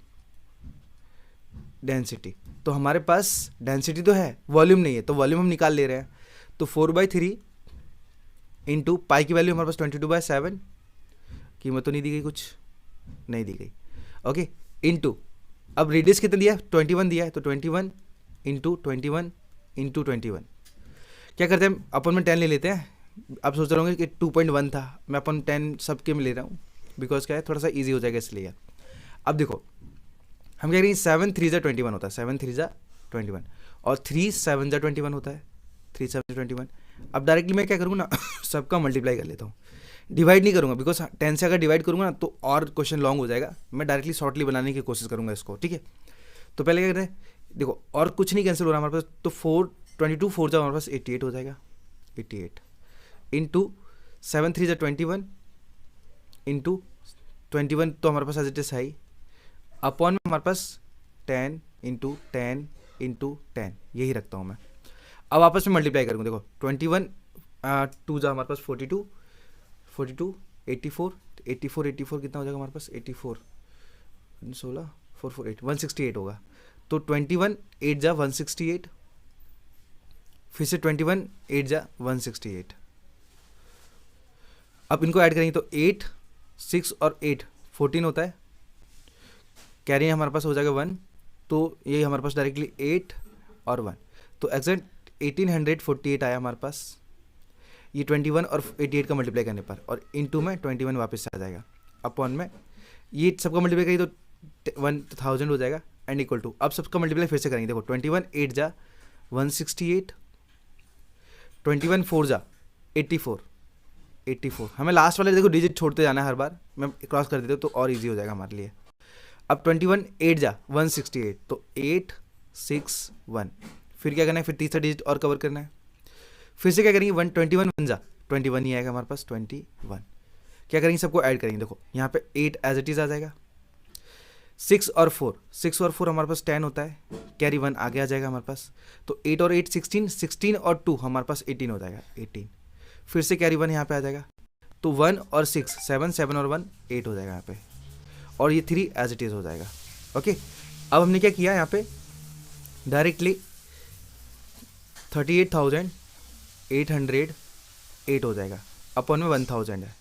तो हमारे पास डेंसिटी तो है, वॉल्यूम नहीं है, तो वॉल्यूम हम निकाल ले रहे हैं। तो 4/3 इंटू पाई की वैल्यू हमारे पास 22/7, कीमत तो नहीं दी गई, कुछ नहीं दी गई। ओके, इंटू अब रेडियस कितना दिया है, 21 दिया है, तो 21 इंटू 21 इंटू 21 क्या करते हैं, अपन में 10 ले लेते हैं। आप सोच रहे होंगे कि 2.1 था, मैं अपन 10 सबके में ले रहा हूँ, बिकॉज क्या है थोड़ा सा ईजी हो जाएगा इसलिए। अब देखो हम कह रहे हैं 7 3 जा 21 होता है, 7 3 जा 21 और 3 7 जा 21 होता है, 3 7 जा 21। अब डायरेक्टली मैं क्या करूँगा ना सबका मल्टीप्लाई कर लेता हूँ, डिवाइड नहीं करूँगा, बिकॉज 10 से अगर डिवाइड करूँगा ना तो और क्वेश्चन लॉन्ग हो जाएगा। मैं डायरेक्टली शॉर्टली बनाने की कोशिश करूँगा इसको, ठीक है। तो पहले क्या करते हैं, देखो और कुछ नहीं कैंसिल हो रहा हमारे पास, तो 22 4 जा हमारे पास 88 हो जाएगा, 88 इंटू 7 3 जा 21 इंटू 21 तो हमारे पास एज इट इज है, अपॉन में हमारे पास 10 इंटू 10 इंटू 10 यही रखता हूँ मैं। अब आपस में मल्टीप्लाई करूँगा, देखो 21 2 जा हमारे पास 42 84 84 कितना हो जाएगा हमारे पास, 84 16 448 168 होगा। तो 21 8 जा 168, फिर से 21 8 जा 168। अब इनको ऐड करेंगे तो 8 6 और 8 14 होता है, कैरी हमारे पास हो जाएगा 1, तो ये हमारे पास डायरेक्टली 8 और 1, तो एग्जैक्ट 1848 आया हमारे पास। ये 21 और 88 का मल्टीप्लाई करने पर, और इनटू में 21 वापस से आ जाएगा, अपॉन में ये सबका मल्टीप्लाई करिए तो 1000 हो जाएगा, एंड इक्वल टू, अब सबका मल्टीप्लाई फिर से करेंगे, देखो 21 8 जा 168, 21 4 जा 84, हमें लास्ट वाले देखो डिजिट छोड़ते जाना है हर बार, मैं क्रॉस कर देता हूँ तो और इजी हो जाएगा हमारे लिए। अब 21 8 जा 168, तो 861, फिर क्या करना है, फिर तीसरा डिजिट और कवर करना है, फिर से क्या करेंगे 121 1 जा 21 ही आएगा हमारे पास 21, क्या करेंगे सबको ऐड करेंगे, देखो यहाँ पे 8 एज इट इज़ आ जाएगा, 6 और 4 हमारे पास 10 होता है, कैरी 1 आगे आ जाएगा हमारे पास, तो 8 और 8 16, 16 और 2 हमारे पास 18 हो जाएगा 18, फिर से कैरी 1 यहाँ पे आ जाएगा, तो 1 और 6 7, 7 और 1 8 हो जाएगा यहाँ पे, और ये 3 एज इट इज़ हो जाएगा। ओके, अब हमने क्या किया यहाँ पे डायरेक्टली 38,808 हो जाएगा, अपॉन में 1000 है।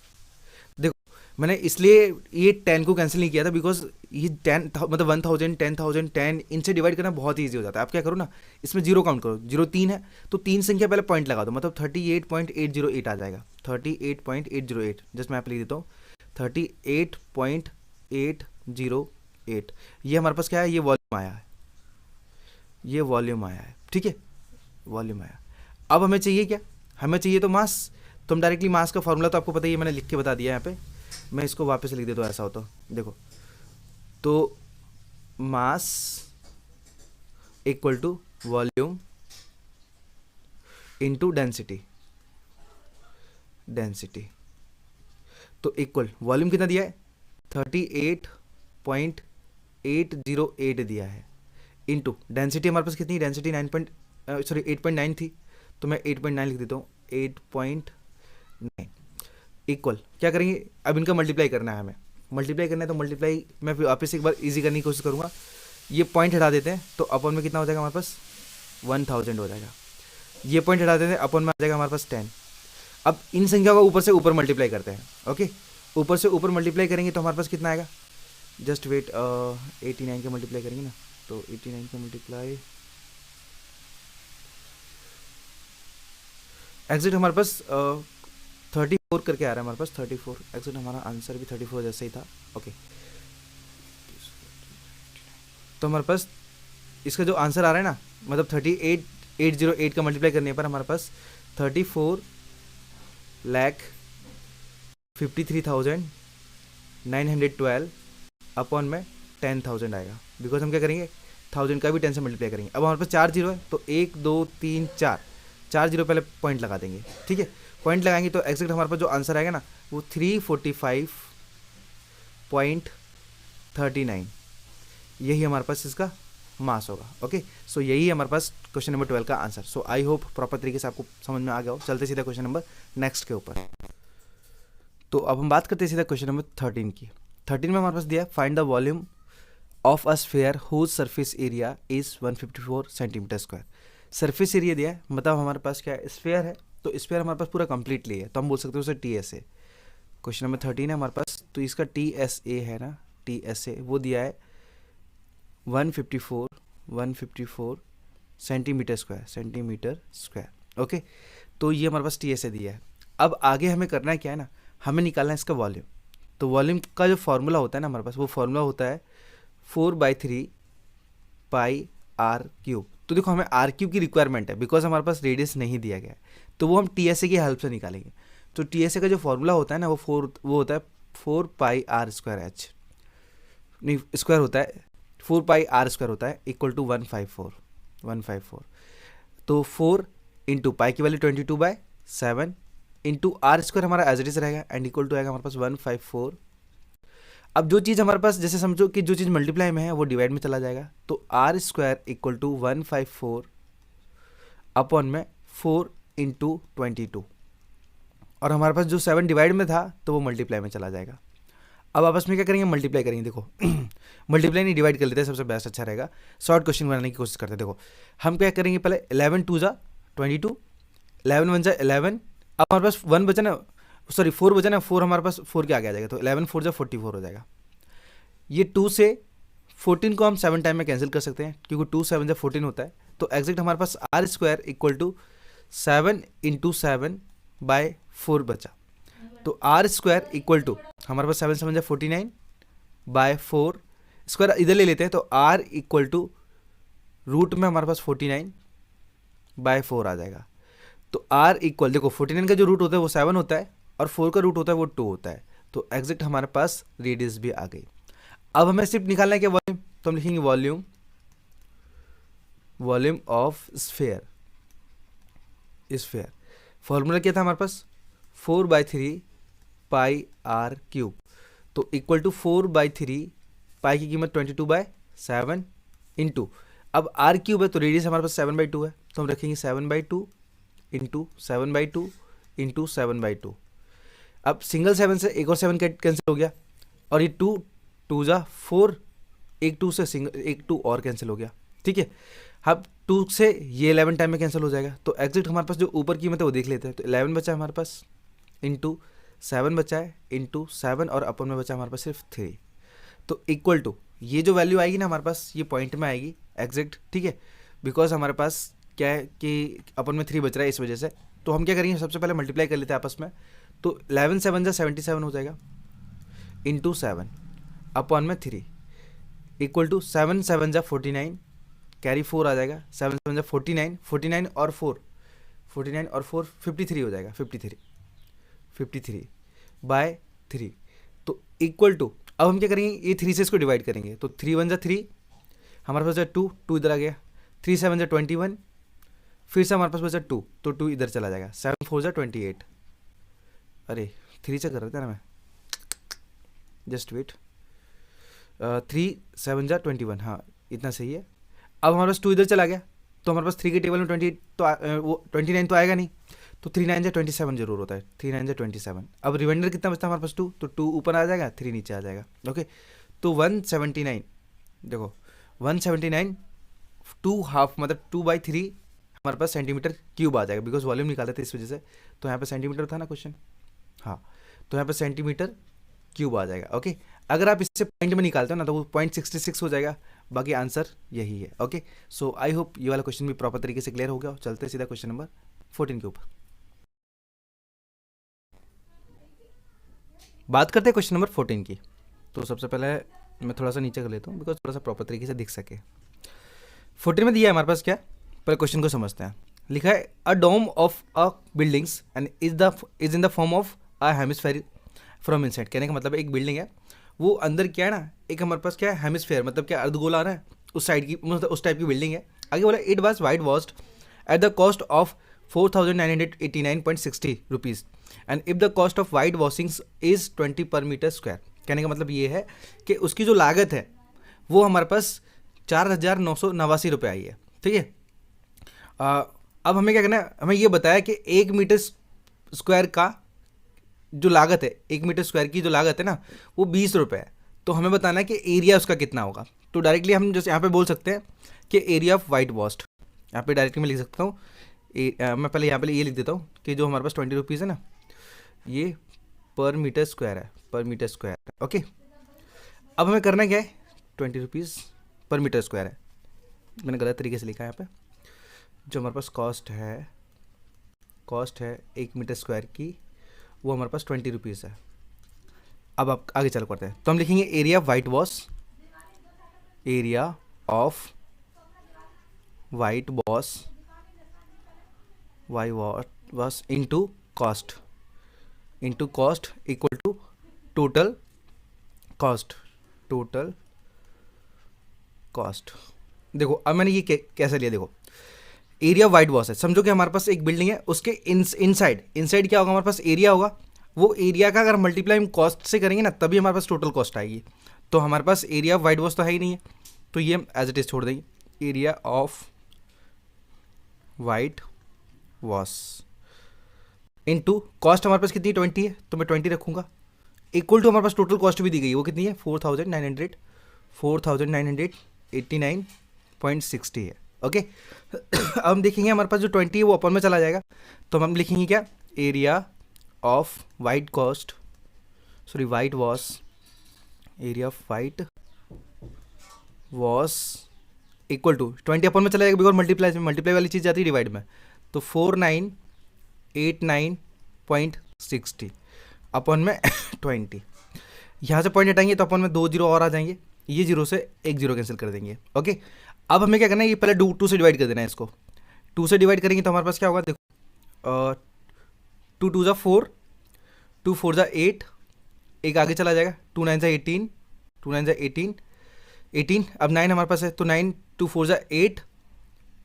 देखो मैंने इसलिए ये 10 को कैंसिल नहीं किया था, बिकॉज ये 10 मतलब 1000 10,000 10 इनसे डिवाइड करना बहुत ईजी हो जाता है। आप क्या करो ना, इसमें जीरो काउंट करो, 0 3 है तो 3 संख्या पहले पॉइंट लगा दो, मतलब 38.808 आ जाएगा, 38.808, जस्ट मैं आप लिख देता हूँ 38.808। ये हमारे पास क्या है, ये वॉल्यूम आया है, ये वॉल्यूम आया है, ठीक है, वॉल्यूम आया। अब हमें चाहिए क्या, हमें चाहिए तो मास, तो हम डायरेक्टली मास का फॉर्मूला तो आपको पता ही है, मैंने लिख के बता दिया यहाँ पे, मैं इसको वापस लिख देता हूँ ऐसा हो तो देखो, तो mass equal to volume into density, तो इक्वल वॉल्यूम कितना दिया है 38.808 दिया है, इनटू डेंसिटी हमारे पास कितनी, डेंसिटी 8.9 थी, तो मैं 8.9 लिख देता हूँ, 8.9 इक्वल, क्या करेंगे अब इनका मल्टीप्लाई करना है, हमें मल्टीप्लाई करना है, तो मल्टीप्लाई मैं वापस एक बार इजी करने की कोशिश करूँगा, ये पॉइंट हटा देते हैं तो अपॉन में कितना हो जाएगा हमारे पास 1000 हो जाएगा, ये पॉइंट हटा देते हैं अपॉन में आ जाएगा हमारे पास 10। अब इन संख्या को ऊपर से ऊपर मल्टीप्लाई करते हैं, ओके, ऊपर से ऊपर मल्टीप्लाई करेंगे तो हमारे पास कितना आएगा, जस्ट वेट 89 का मल्टीप्लाई करेंगे ना, तो 89 का मल्टीप्लाई एग्जिट हमारे पास 34 करके आ रहा है हमारे पास, 34 एग्जिट, हमारा आंसर भी 34 जैसे ही था। ओके, तो हमारे पास इसका जो आंसर आ रहा है ना, मतलब 38,808 का मल्टीप्लाई करने पर हमारे पास 34,53,912 अपॉन में 10,000 आएगा, बिकॉज हम क्या करेंगे 1000 का भी 10 से मल्टीप्लाई करेंगे। अब हमारे पास 4 जीरो है, तो 1 2 3 4 जीरो पहले पॉइंट लगा देंगे, ठीक है, पॉइंट लगाएंगे तो एग्जैक्ट हमारे पास जो आंसर आएगा ना वो 345.39, यही हमारे पास इसका मास होगा। ओके, सो यही हमारे पास क्वेश्चन नंबर 12 का answer. So I hope proper तरीके से आपको समझ में आ गया हो। चलते सीधा क्वेश्चन नंबर नेक्स्ट के ऊपर। तो अब हम बात करते हैं सीधा क्वेश्चन नंबर 13 की। 13 में हमारे पास दिया है find the volume of a sphere whose surface area is 154 centimetre square. Surface area दिया है, मतलब हमारे पास क्या है, स्फीयर है, तो स्फीयर हमारे पास पूरा कंप्लीटली है, तो हम बोल सकते हैं उसे TSA। क्वेश्चन नंबर 13 है हमारे पास, तो इसका TSA है ना, TSA वो दिया है 154 सेंटीमीटर स्क्वायर। ओके, तो ये हमारे पास TSA दिया है। अब आगे हमें करना है क्या है ना, हमें निकालना है इसका वॉल्यूम। तो वॉल्यूम का जो फॉर्मूला होता है ना हमारे पास, वो फॉर्मूला होता है 4/3 पाई r³। तो देखो हमें r³ की रिक्वायरमेंट है, बिकॉज हमारे पास रेडियस नहीं दिया गया है, तो वो हम TSA की हेल्प से निकालेंगे। तो TSA का जो फॉर्मूला होता है ना वो होता है 4 पाई r²h, नहीं स्क्वायर होता है 4 पाई r² होता है इक्वल टू 154। तो 4 इंटू पाई की वैल्यू 22/7 इंटू r² हमारा एज इट इज रहेगा एंड इक्वल टू आएगा हमारे पास 154। अब जो चीज़ हमारे पास, जैसे समझो कि जो चीज़ मल्टीप्लाई में है वो डिवाइड में चला जाएगा, तो r² इक्वल टू 154 अपॉन में 4 इंटू 22, और हमारे पास जो 7 डिवाइड में था तो वो मल्टीप्लाई में चला जाएगा। अब आपस में क्या करेंगे, मल्टीप्लाई करेंगे। देखो मल्टीप्लाई नहीं, डिवाइड कर लेते हैं, सबसे बेस्ट अच्छा रहेगा। शॉर्ट क्वेश्चन बनाने की कोशिश करते हैं। देखो हम क्या करेंगे, पहले 11 2 जा 22, 11 1 जा 11, अब हमारे पास 1 बचा ना, सॉरी 4 बचा ना, 4 हमारे पास 4 के आगे आ जाएगा, तो 11 4 जा 44 हो जाएगा। ये 2 से 14 को हम 7 टाइम में कैंसिल कर सकते हैं, क्योंकि 2 7 जा 14 होता है। तो एग्जैक्ट हमारे पास r² equal to 7 into 7 by 4 बचा। तो आर स्क्वायर इक्वल टू हमारे पास 7 7 जा 49 बाय 4 स्क्वायर इधर ले लेते हैं, तो आर इक्वल टू रूट में हमारे पास 49 बाय 4 आ जाएगा। तो आर इक्वल, देखो 49 का जो रूट होता है वो 7 होता है और 4 का रूट होता है वो 2 होता है। तो एग्जैक्ट हमारे पास रेडियस भी आ गई। अब हमें सिर्फ निकालना है कि वॉल्यूम, तो हम लिखेंगे वॉल्यूम ऑफ स्फेयर। फॉर्मूला क्या था हमारे पास, 4/3 पाई आर क्यूब, तो इक्वल टू 4/3 पाई की कीमत 22/7 इंटू, अब आर क्यूब है तो रेडियस हमारे पास 7/2 है, तो हम रखेंगे 7/2 इंटू 7/2 इंटू 7/2। अब सिंगल 7 से एक और 7 कैंसिल हो गया, और ये 2 2 जा 4, एक 2 से सिंगल एक 2 और कैंसिल हो गया, ठीक है। अब 2 से ये 11 टाइम में कैंसिल हो जाएगा, तो एग्जैक्ट हमारे पास जो ऊपर कीमत है वो देख लेते हैं। तो 11 बचा है हमारे पास, इंटू 7 बचा है, इंटू 7 और अपन में बचा हमारे पास सिर्फ 3। तो इक्वल टू ये जो वैल्यू आएगी ना हमारे पास ये पॉइंट में आएगी एग्जैक्ट, ठीक है। बिकॉज हमारे पास क्या है कि अपन में 3 बच रहा है इस वजह से, तो हम क्या करेंगे सबसे पहले मल्टीप्लाई कर लेते हैं आपस में। तो 11 7 जा 77 हो जाएगा, इंटू 7 अपन में 3 इक्वल टू 7 7 जा 49, कैरी 4 आ जाएगा, 7 7 जा 49, 49 और 4 53 हो जाएगा, 53 बाय 3। तो इक्वल टू, अब हम क्या करेंगे, ये 3 से इसको डिवाइड करेंगे, तो 3 1 जा 3, हमारे पास बचा 2 2 इधर आ गया, 3 7 जा 21, फिर से हमारे पास बचा 2, तो 2 इधर चला जाएगा, 7 4 जा 28। अरे 3 से कर रहे थे ना मैं, जस्ट वेट, 3 7 जा 21, हाँ इतना सही है। अब हमारे पास 2 इधर चला गया, तो हमारे पास 3 के टेबल में 28 तो वो 29 तो आएगा नहीं, तो 3 9 जा 27 जरूर होता है, 3 9 जा 27। अब रिमाइंडर कितना बचता है हमारे पास 2, तो 2 ऊपर आ जाएगा, 3 नीचे आ जाएगा, ओके। तो 179, देखो 179 2 हाफ मतलब 2/3 हमारे पास सेंटीमीटर क्यूब आ जाएगा, बिकॉज वॉल्यूम निकाले थे इस वजह से। तो यहाँ पे सेंटीमीटर था ना क्वेश्चन, हाँ, तो यहाँ पे सेंटीमीटर क्यूब आ जाएगा, ओके। अगर आप इससे पॉइंट में निकालते हो ना तो वो 0.66 हो जाएगा, बाकी आंसर यही है, ओके। सो आई होप ये वाला क्वेश्चन भी प्रॉपर तरीके से क्लियर हो गया। चलते हैं सीधा क्वेश्चन नंबर 14 के ऊपर। बात करते हैं क्वेश्चन नंबर 14 की। तो सबसे पहले मैं थोड़ा सा नीचे कर लेता हूँ, बिकॉज थोड़ा सा प्रॉपर तरीके से दिख सके। 14 में दिया है हमारे पास क्या, पहले क्वेश्चन को समझते हैं। लिखा है a dome of a buildings and is in the form of a hemisphere from inside. कहने का मतलब एक बिल्डिंग है, वो अंदर क्या है ना, एक हमारे पास क्या है हेमिस्फेयर, मतलब क्या अर्धगोला आ रहा है उस साइड की, मतलब उस टाइप की बिल्डिंग है। आगे बोला it was white washed at the cost of 4989.60 rupees and if the cost of white washing is 20 पर मीटर स्क्वायर। कहने का मतलब ये है कि उसकी जो लागत है वो हमारे पास 4,989 रुपये आई है, ठीक है। अब हमें क्या करना है, हमें ये बताया कि 1 मीटर स्क्वायर का जो लागत है, 1 मीटर स्क्वायर की जो लागत है ना वो 20 रुपये है। तो हमें बताना है कि एरिया उसका कितना होगा। तो डायरेक्टली हम जैसे यहाँ पे बोल सकते हैं कि एरिया ऑफ वाइट वॉश्ड, यहाँ पे डायरेक्टली मैं लिख सकता हूँ, मैं पहले यहाँ पे ये लिख देता हूँ कि जो हमारे पास 20 रुपीज़ है ना, ये पर मीटर स्क्वायर है, पर मीटर स्क्वायर, ओके। अब हमें करना क्या है, 20 रुपीज़ पर मीटर स्क्वायर है, मैंने गलत तरीके से लिखा है यहाँ पे। जो हमारे पास कॉस्ट है 1 मीटर स्क्वायर की, वो हमारे पास 20 रुपीज़ है। अब आप आगे चल करते हैं, तो हम लिखेंगे area of white wash into cost equal to total cost. देखो अब मैंने ये कैसे लिया, देखो एरिया वाइट वॉश है, समझो कि हमारे पास एक बिल्डिंग है, उसके इनसाइड क्या होगा, हमारे पास एरिया होगा। वो एरिया का अगर मल्टीप्लाई हम कॉस्ट से करेंगे ना तभी हमारे पास टोटल कॉस्ट आएगी। तो हमारे पास एरिया ऑफ वाइट वॉश तो है ही नहीं है, तो ये हम एज इट इज छोड़ देंगे, area of white wash into cost हमारे पास कितनी 20 है, तो मैं 20 रखूँगा, इक्वल टू हमारे पास टोटल कॉस्ट भी दी गई है, वो कितनी है 4,989.60 है, ओके। अब हम देखेंगे हमारे पास जो 20 है वो अपन में चला जाएगा, तो हम लिखेंगे क्या, area of white wash equal to 20 upon में चला जाएगा, बिकॉज मल्टीप्लाई वाली चीज़ जाती है डिवाइड में, तो 4989 39.60 अपन में 20। यहाँ से पॉइंट हटाएंगे तो अपन में 2 जीरो और आ जाएंगे, ये जीरो से एक जीरो कैंसिल कर देंगे। ओके, अब हमें क्या करना है, ये पहले 2 से डिवाइड कर देना है इसको। 2 से डिवाइड करेंगे तो हमारे पास क्या होगा, देखो 2 2 4, 2 4 8, एक आगे चला जाएगा, 2 9 18, 2 9 18, अब 9 हमारे पास है तो 9 2 4 8,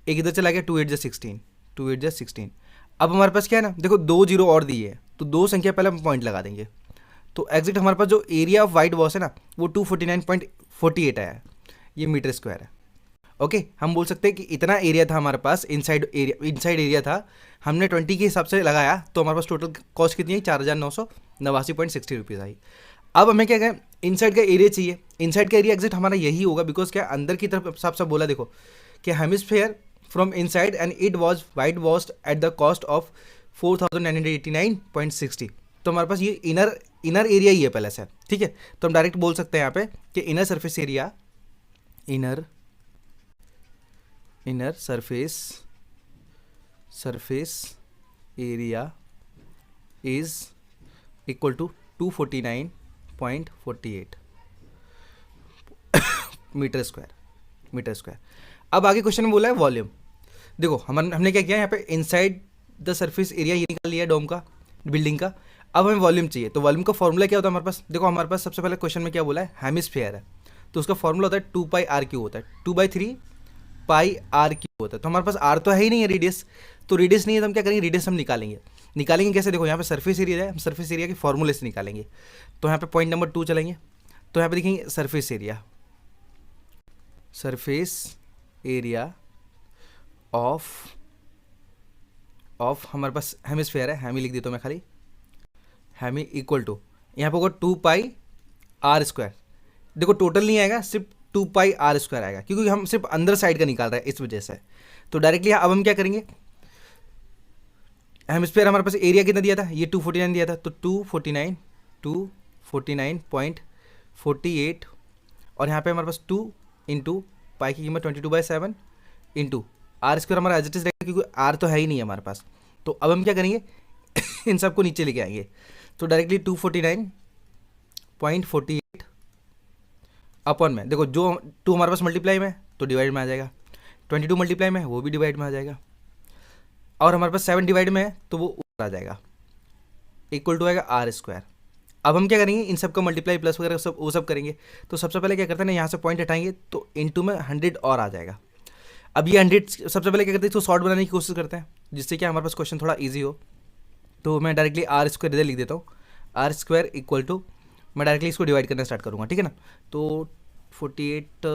एक इधर चला गया, 2 8 16, 2 8 16। अब हमारे पास क्या है ना, देखो 2 जीरो और दिए है तो 2 संख्या पहले हम पॉइंट लगा देंगे। तो एग्जैक्ट हमारे पास जो एरिया ऑफ वाइट बॉक्स है ना वो 249.48 आया है, ये मीटर स्क्वायर है। ओके, हम बोल सकते हैं कि इतना एरिया था हमारे पास, इनसाइड एरिया था, हमने 20 के हिसाब से लगाया तो हमारे पास टोटल कॉस्ट कितनी है, 4989.60 रुपीज़ आई। अब हमें क्या करें, इनसाइड का एरिया चाहिए। इनसाइड का एरिया एग्जैक्ट हमारा यही होगा, बिकॉज क्या अंदर की तरफ साफ साफ बोला, देखो कि hemisphere from inside and it was white washed at the cost of 4989.60। तो हमारे पास ये इनर एरिया ही है पहले से, ठीक है। तो हम डायरेक्ट बोल सकते हैं यहाँ पे कि inner surface area, inner surface area is equal to 249.48 metre square. अब आगे क्वेश्चन में बोला है वॉल्यूम। देखो हमने क्या किया यहाँ पे, इनसाइड द सरफेस एरिया ये निकाल लिया डोम का, बिल्डिंग का। अब हमें वॉल्यूम चाहिए, तो वॉल्यूम का फॉर्मूला क्या होता है हमारे पास, देखो हमारे पास सबसे पहले क्वेश्चन में क्या बोला है, हेमिस्फेयर है तो उसका फॉर्मूला होता है 2πr होता है, 2/3 πr होता है। तो हमारे पास r तो है ही नहीं है, रेडियस, तो रेडियस नहीं है तो हम क्या करेंगे, रेडियस हम निकालेंगे कैसे, देखो यहाँ पे सरफेस एरिया है, हम सरफेस एरिया के फॉर्मूले से निकालेंगे। तो यहाँ पे पॉइंट नंबर 2 चलेंगे, तो यहाँ पे देखेंगे सरफेस एरिया ऑफ हमारे पास हेमिस्फेयर है, हेमी लिख देता हूँ मैं खाली, हेमी इक्वल टू यहाँ पे होगा 2πr²। देखो टोटल नहीं आएगा, सिर्फ 2πr² आएगा, क्योंकि हम सिर्फ अंदर साइड का निकाल रहे हैं इस वजह से। तो डायरेक्टली अब हम क्या करेंगे, हेमिस्फेयर हमारे पास एरिया कितना दिया था, ये 249 दिया था, तो 249.48 और यहाँ पे हमारे पास 2 इंटू पाई की कीमत 22/7 इंटू r² हमारा एज इट इज रहेगा, क्योंकि r तो है ही नहीं है हमारे पास। तो अब हम क्या करेंगे इन सबको नीचे लेके आएंगे, तो डायरेक्टली 249.48 अपॉन में, देखो जो 2 हमारे पास मल्टीप्लाई में तो डिवाइड में आ जाएगा, 22 मल्टीप्लाई में वो भी डिवाइड में आ जाएगा, और हमारे पास 7 डिवाइड में है तो वो ऊपर आ जाएगा, इक्वल टू आएगा r²। अब हम क्या करेंगे, इन सब का मल्टीप्लाई प्लस वगैरह सब वो सब करेंगे। तो सबसे पहले क्या करते हैं ना, यहाँ से पॉइंट हटाएंगे तो इनटू में 100 और आ जाएगा। अब ये 100 सबसे पहले क्या करते हैं, इसको शॉर्ट बनाने की कोशिश करते हैं, जिससे कि हमारे पास क्वेश्चन थोड़ा ईजी हो। तो मैं डायरेक्टली r² इधर लिख देता हूँ, r² इक्वल टू, मैं डायरेक्टली इसको डिवाइड करना स्टार्ट करूँगा, ठीक है ना। तो 48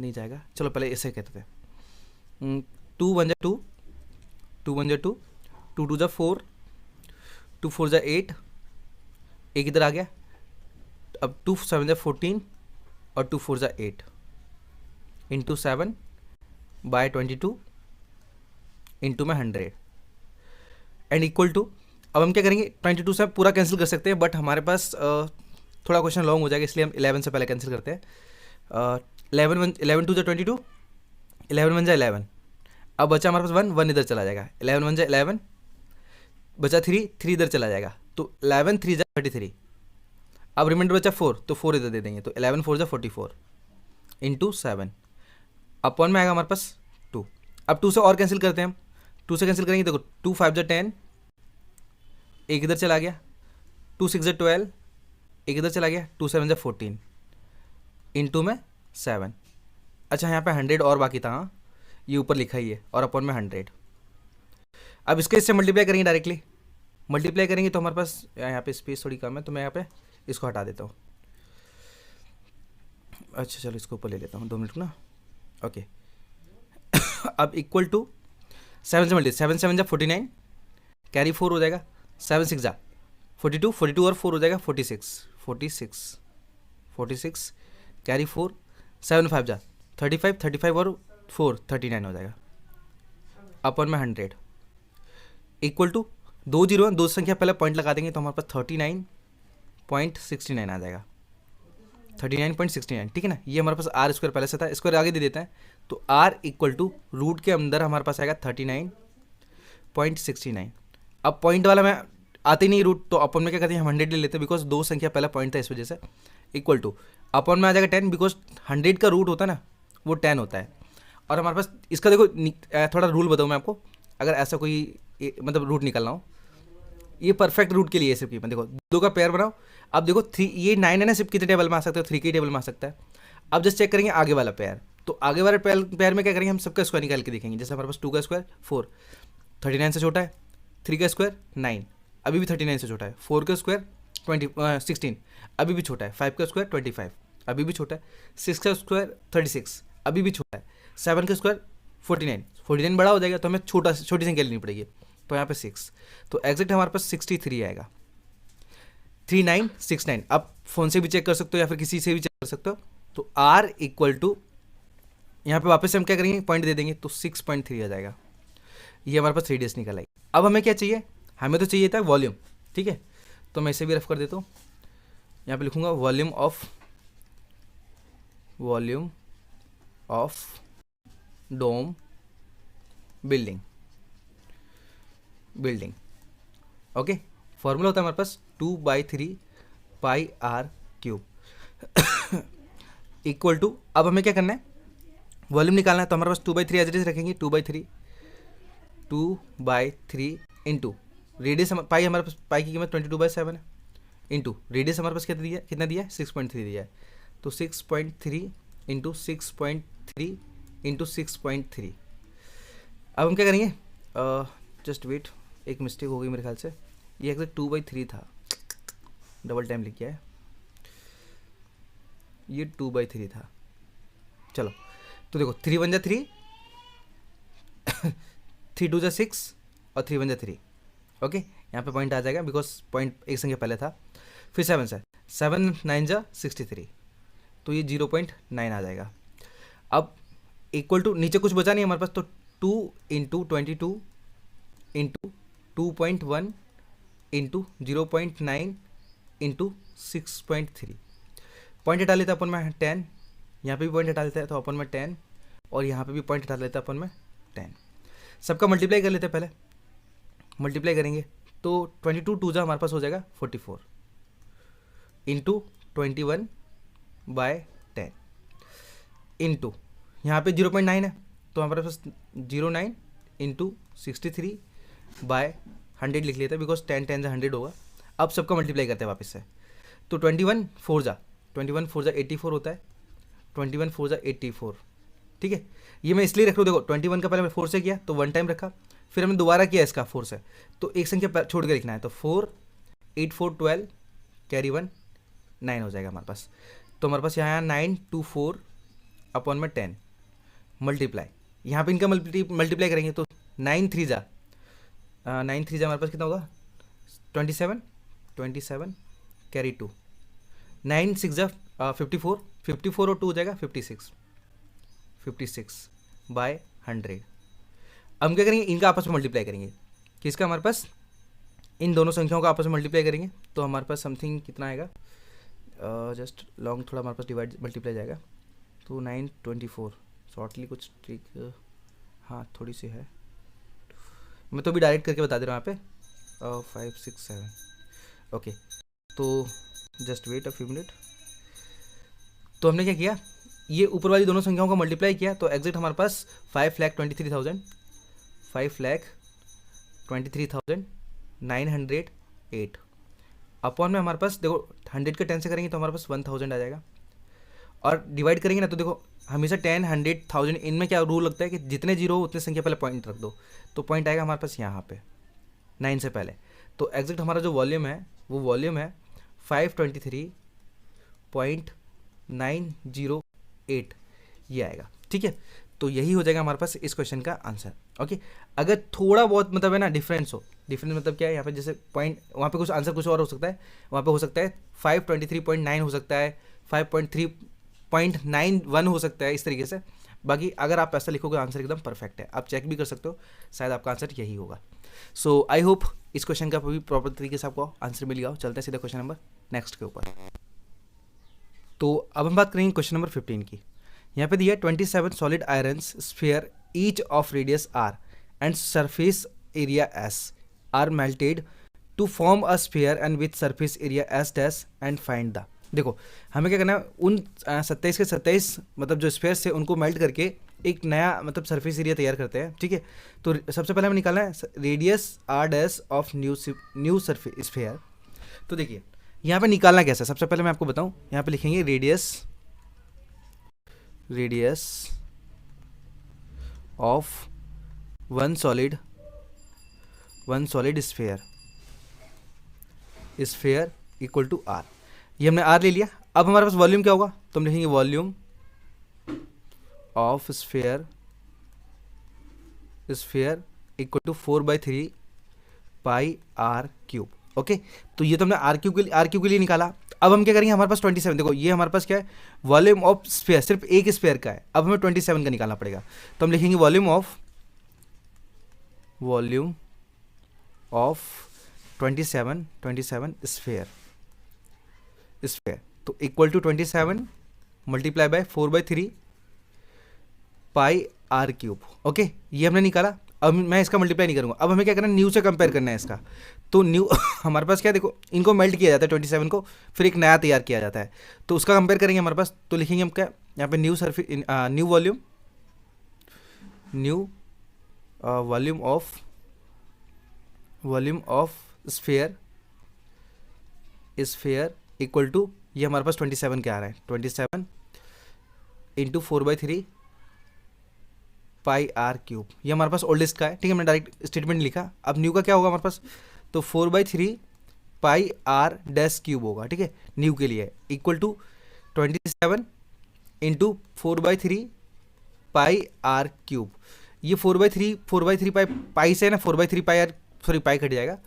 नहीं जाएगा, चलो पहले ऐसे कहते थे, 2 1 2, 2 1 2, 2 2 4, 2 4 8, एक इधर आ गया, अब 2 7 14 और 2 4 8 इंटू 7/22 इंटू में 100 एंड इक्वल टू, अब हम क्या करेंगे, 22 से पूरा कैंसिल कर सकते हैं, बट हमारे पास थोड़ा क्वेश्चन लॉन्ग हो जाएगा, इसलिए हम 11 से पहले कैंसिल करते हैं। 11 2 22, 11 1 11, अब बचा हमारे पास 1 इधर चला जाएगा, 11 1 11, बचा 3 इधर चला जाएगा, तो 11 3 33, अब रिमाइंडर बचा 4, तो 4 इधर दे देंगे, तो 11 4 44 इंटू 7 अपॉन में आएगा हमारे पास 2। अब 2 से और कैंसिल करते हैं हम, 2 से कैंसिल करेंगे, देखो 2 5 10, एक इधर चला गया, 2 6 12, एक इधर चला गया, 2 7 14 इंटू में 7। अच्छा यहाँ पे 100 और बाकी था, हाँ ये ऊपर लिखा ही है, और अपॉन में 100। अब इसके इससे मल्टीप्लाई करेंगे, डायरेक्टली मल्टीप्लाई करेंगे तो हमारे पास यहाँ पे स्पेस थोड़ी कम है, तो मैं यहाँ पे इसको हटा देता हूँ। अच्छा चलो इसको ऊपर ले लेता हूँ, 2 मिनट ना, ओके। अब इक्वल टू 7 से मल्टी, 7 7 49, कैरी 4 हो जाएगा, 7 6 42, 42 और 4 हो जाएगा 46, कैरी 4, 7 5 35, 35 और 4 39 हो जाएगा, अपन में 100 इक्वल टू 2 जीरो, 2 संख्या पहले पॉइंट लगा देंगे तो हमारे पास 39.69 आ जाएगा, 39.69, ठीक है ना। ये हमारे पास r² पहले से था, स्क्वायर आगे दे देते हैं, तो r इक्वल टू रूट के अंदर हमारे पास आएगा 39.69। अब पॉइंट वाला मैं आते नहीं रूट, तो अपन में क्या करते हैं, हम 100 ले लेते हैं, बिकॉज दो संख्या पहला पॉइंट था इस वजह से, इक्वल टू अपन में आ जाएगा 10, बिकॉज 100 का रूट होता है ना वो 10 होता है। और हमारे पास इसका देखो थोड़ा रूल बताऊँ मैं आपको, अगर ऐसा कोई मतलब रूट निकालना हो, ये परफेक्ट रूट के लिए सिर्फ की देखो, दो का पेयर बनाओ। अब देखो 3, ये 9 है ना, सिर्फ कितने टेबल में आ सकता है, 3 के टेबल में आ सकता है। अब जस्ट चेक करेंगे आगे वाला पेयर, तो आगे वाले पेयर में क्या करेंगे, हम सबका स्क्वायर निकाल के देखेंगे। जैसे हमारे पास 2 का स्क्वायर 4, 39 से छोटा है, 3 का स्क्वायर 9, अभी भी 39 से छोटा है, 4 का स्क्वायर 16, अभी भी छोटा है, 5 का स्क्वायर 25, अभी भी छोटा है, 6 का स्क्वायर 36, अभी भी छोटा है, 7 का स्क्वायर 49 बड़ा हो जाएगा, तो हमें छोटी संख्या लेनी पड़ेगी, तो यहाँ पे 6, तो एग्जैक्ट हमारे पास 63 आएगा, 3969। आप फोन से भी चेक कर सकते हो या फिर किसी से भी चेक कर सकते हो। तो R इक्वल टू, यहाँ पे वापस से हम क्या करेंगे, पॉइंट दे देंगे, तो 6.3 आ जाएगा। ये हमारे पास रेडियस निकल आई। अब हमें क्या चाहिए, हमें तो चाहिए था वॉल्यूम, ठीक है, तो मैं इसे भी रफ कर देता हूँ, यहाँ पे लिखूंगा volume of dome building. Okay, formula होता है हमारे पास 2/3 pi are cube equal to, अब हमें क्या करना है, वॉल्यूम निकालना है, तो हमारे पास 2/3 एज इट इज रखेंगे, 2/3 इंटू रेडियस, पाई हमारे पास, पाई की कीमत 22/7 है, इंटू रेडियस हमारे पास कितना दिया है 6.3 दिया है, तो 6.3 इंटू 6.3 इंटू 6.3। अब हम क्या करेंगे, जस्ट वेट, एक मिस्टेक हो गई मेरे ख्याल से, ये एग्जैक्ट 2/3 था, डबल टाइम लिख किया है, ये 2/3 था। चलो तो देखो 3 1 जा 3 3 2 जा 6 और 3 1 जा 3। ओके, यहाँ पे पॉइंट आ जाएगा बिकॉज पॉइंट एक संख्या पहले था। फिर 7 से 7 9 जा 63, तो ये 0.9 आ जाएगा। अब इक्वल टू, नीचे कुछ बचा नहीं हमारे पास, तो 2 into 22 into 2.1 into 0.9 into 6.3, point हटा लेते अपन में 10, यहाँ पे भी पॉइंट हटा लेते हैं तो अपन में 10, और यहाँ पे भी पॉइंट हटा लेते हैं अपन में 10। सबका मल्टीप्लाई कर लेते हैं, पहले मल्टीप्लाई करेंगे तो 22 2 जा हमारे पास हो जाएगा 44 इंटू 21/10 इंटू यहाँ पे 0.9 है, तो हमारे पास 0.9 इंटू 63/100 लिख लेते हैं, बिकॉज 10 10 से 100 होगा। अब सबका मल्टीप्लाई करते हैं वापस से, तो 21 4 जा 84 होता है, 21 4 जा 84, ठीक है। ये मैं इसलिए रख रहा हूँ, देखो 21 का पहले मैं 4 से किया तो 1 टाइम रखा, फिर हमने दोबारा किया इसका 4 से, तो एक संख्या छोड़ के लिखना है, तो 4 8 4 12 कैरी 1 9 हो जाएगा हमारे पास। तो हमारे पास यहाँ 924 अपॉन में 10 मल्टीप्लाई, यहाँ पे इनका मल्टीप्लाई करेंगे तो 9 3 जा हमारे पास कितना होगा 27 कैरी 2, 9 6 जा 54 और 2 हो जाएगा 56/100। अब क्या करेंगे, इनका आपस में मल्टीप्लाई करेंगे, किसका, हमारे पास इन दोनों संख्याओं का आपस में मल्टीप्लाई करेंगे, तो हमारे पास समथिंग कितना आएगा, जस्ट लॉन्ग थोड़ा हमारे पास डिवाइड मल्टीप्लाई जाएगा, तो 924 शॉर्टली कुछ ट्रिक हाँ थोड़ी सी है, मैं तो भी डायरेक्ट करके बता दे रहा हूँ यहाँ पे 5 6 7। ओके, तो just wait a few minute. तो हमने क्या किया, ये ऊपर वाली दोनों संख्याओं का मल्टीप्लाई किया, तो एग्जैक्ट हमारे पास 5,23,908 अपॉन में हमारे पास देखो 100 का 10 से करेंगे तो हमारे पास 1000 आ जाएगा, और डिवाइड करेंगे ना, तो देखो हमेशा 10 100 1000 इनमें क्या रूल लगता है कि जितने जीरो हो उतने संख्या पहले पॉइंट रख दो, तो पॉइंट आएगा हमारे पास यहाँ पे 9 से पहले। तो एग्जैक्ट हमारा जो वॉल्यूम है वो वॉल्यूम है 523.908 ये आएगा, ठीक है। तो यही हो जाएगा हमारे पास इस क्वेश्चन का आंसर। ओके, अगर थोड़ा बहुत मतलब है ना डिफरेंस मतलब क्या है, यहाँ पे जैसे पॉइंट वहाँ पे कुछ आंसर कुछ और हो सकता है, वहाँ पे हो सकता है 523.9 हो सकता है, 5.3.91 हो सकता है, इस तरीके से। बाकी अगर आप ऐसा लिखोगे आंसर एकदम परफेक्ट है, आप चेक भी कर सकते हो, शायद आपका आंसर यही होगा। सो आई होप इस क्वेश्चन का भी प्रॉपर तरीके से आपको आंसर मिल गया हो। चलते हैं सीधा क्वेश्चन नंबर नेक्स्ट के ऊपर। तो अब हम बात करेंगे क्वेश्चन नंबर 15 की। यहाँ पे दिया 27 solid irons sphere each of radius r and surface area s are melted to form a sphere and with surface area S dash and find the. देखो हमें क्या करना है, उन 27 के 27 मतलब जो स्फीयर से उनको मेल्ट करके एक नया मतलब सरफेस एरिया तैयार करते हैं, ठीक है। तो सबसे पहले हमें निकालना है radius R dash of new surface sphere. तो देखिए यहाँ पे निकालना कैसा है, सबसे पहले मैं आपको बताऊँ, यहाँ पे लिखेंगे radius of one solid sphere equal to R. ये हमने आर ले लिया। अब हमारे पास वॉल्यूम क्या होगा, तो हम लिखेंगे volume of sphere equal to 4/3 pi are cube. Okay, तो ये तो हमने आर क्यूब के लिए निकाला। अब हम क्या करेंगे, हमारे पास 27, देखो ये हमारे पास क्या है, वॉल्यूम ऑफ स्फीयर सिर्फ एक स्फीयर का है, अब हमें 27 का निकालना पड़ेगा। तो हम लिखेंगे वॉल्यूम ऑफ 27 स्फीयर तो equal to 27 multiply by 4/3 pi are cube. Okay, ये हमने निकाला। अब मैं इसका मल्टीप्लाई नहीं करूंगा, अब हमें क्या करना है, न्यू से कंपेयर करना है इसका। तो न्यू हमारे पास क्या है, देखो इनको मेल्ट किया जाता है 27 को, फिर एक नया तैयार किया जाता है, तो उसका कंपेयर करेंगे हमारे पास। तो लिखेंगे हम क्या, यहाँ पे new volume of sphere equal to, ये हमारे पास 27 क्या आ रहा है, 27 इंटू 4/3 पाई आर क्यूब। ये हमारे पास ओल्डेस्ट का है, ठीक है, हमने डायरेक्ट स्टेटमेंट लिखा। अब न्यू का क्या होगा हमारे पास, तो 4/3 पाई आर डैश क्यूब होगा, ठीक है, न्यू के लिए equal to 27 into 4/3 pi are cube. ये 4/3 पाई से ना 4/3 pi R, sorry pi cut जाएगा,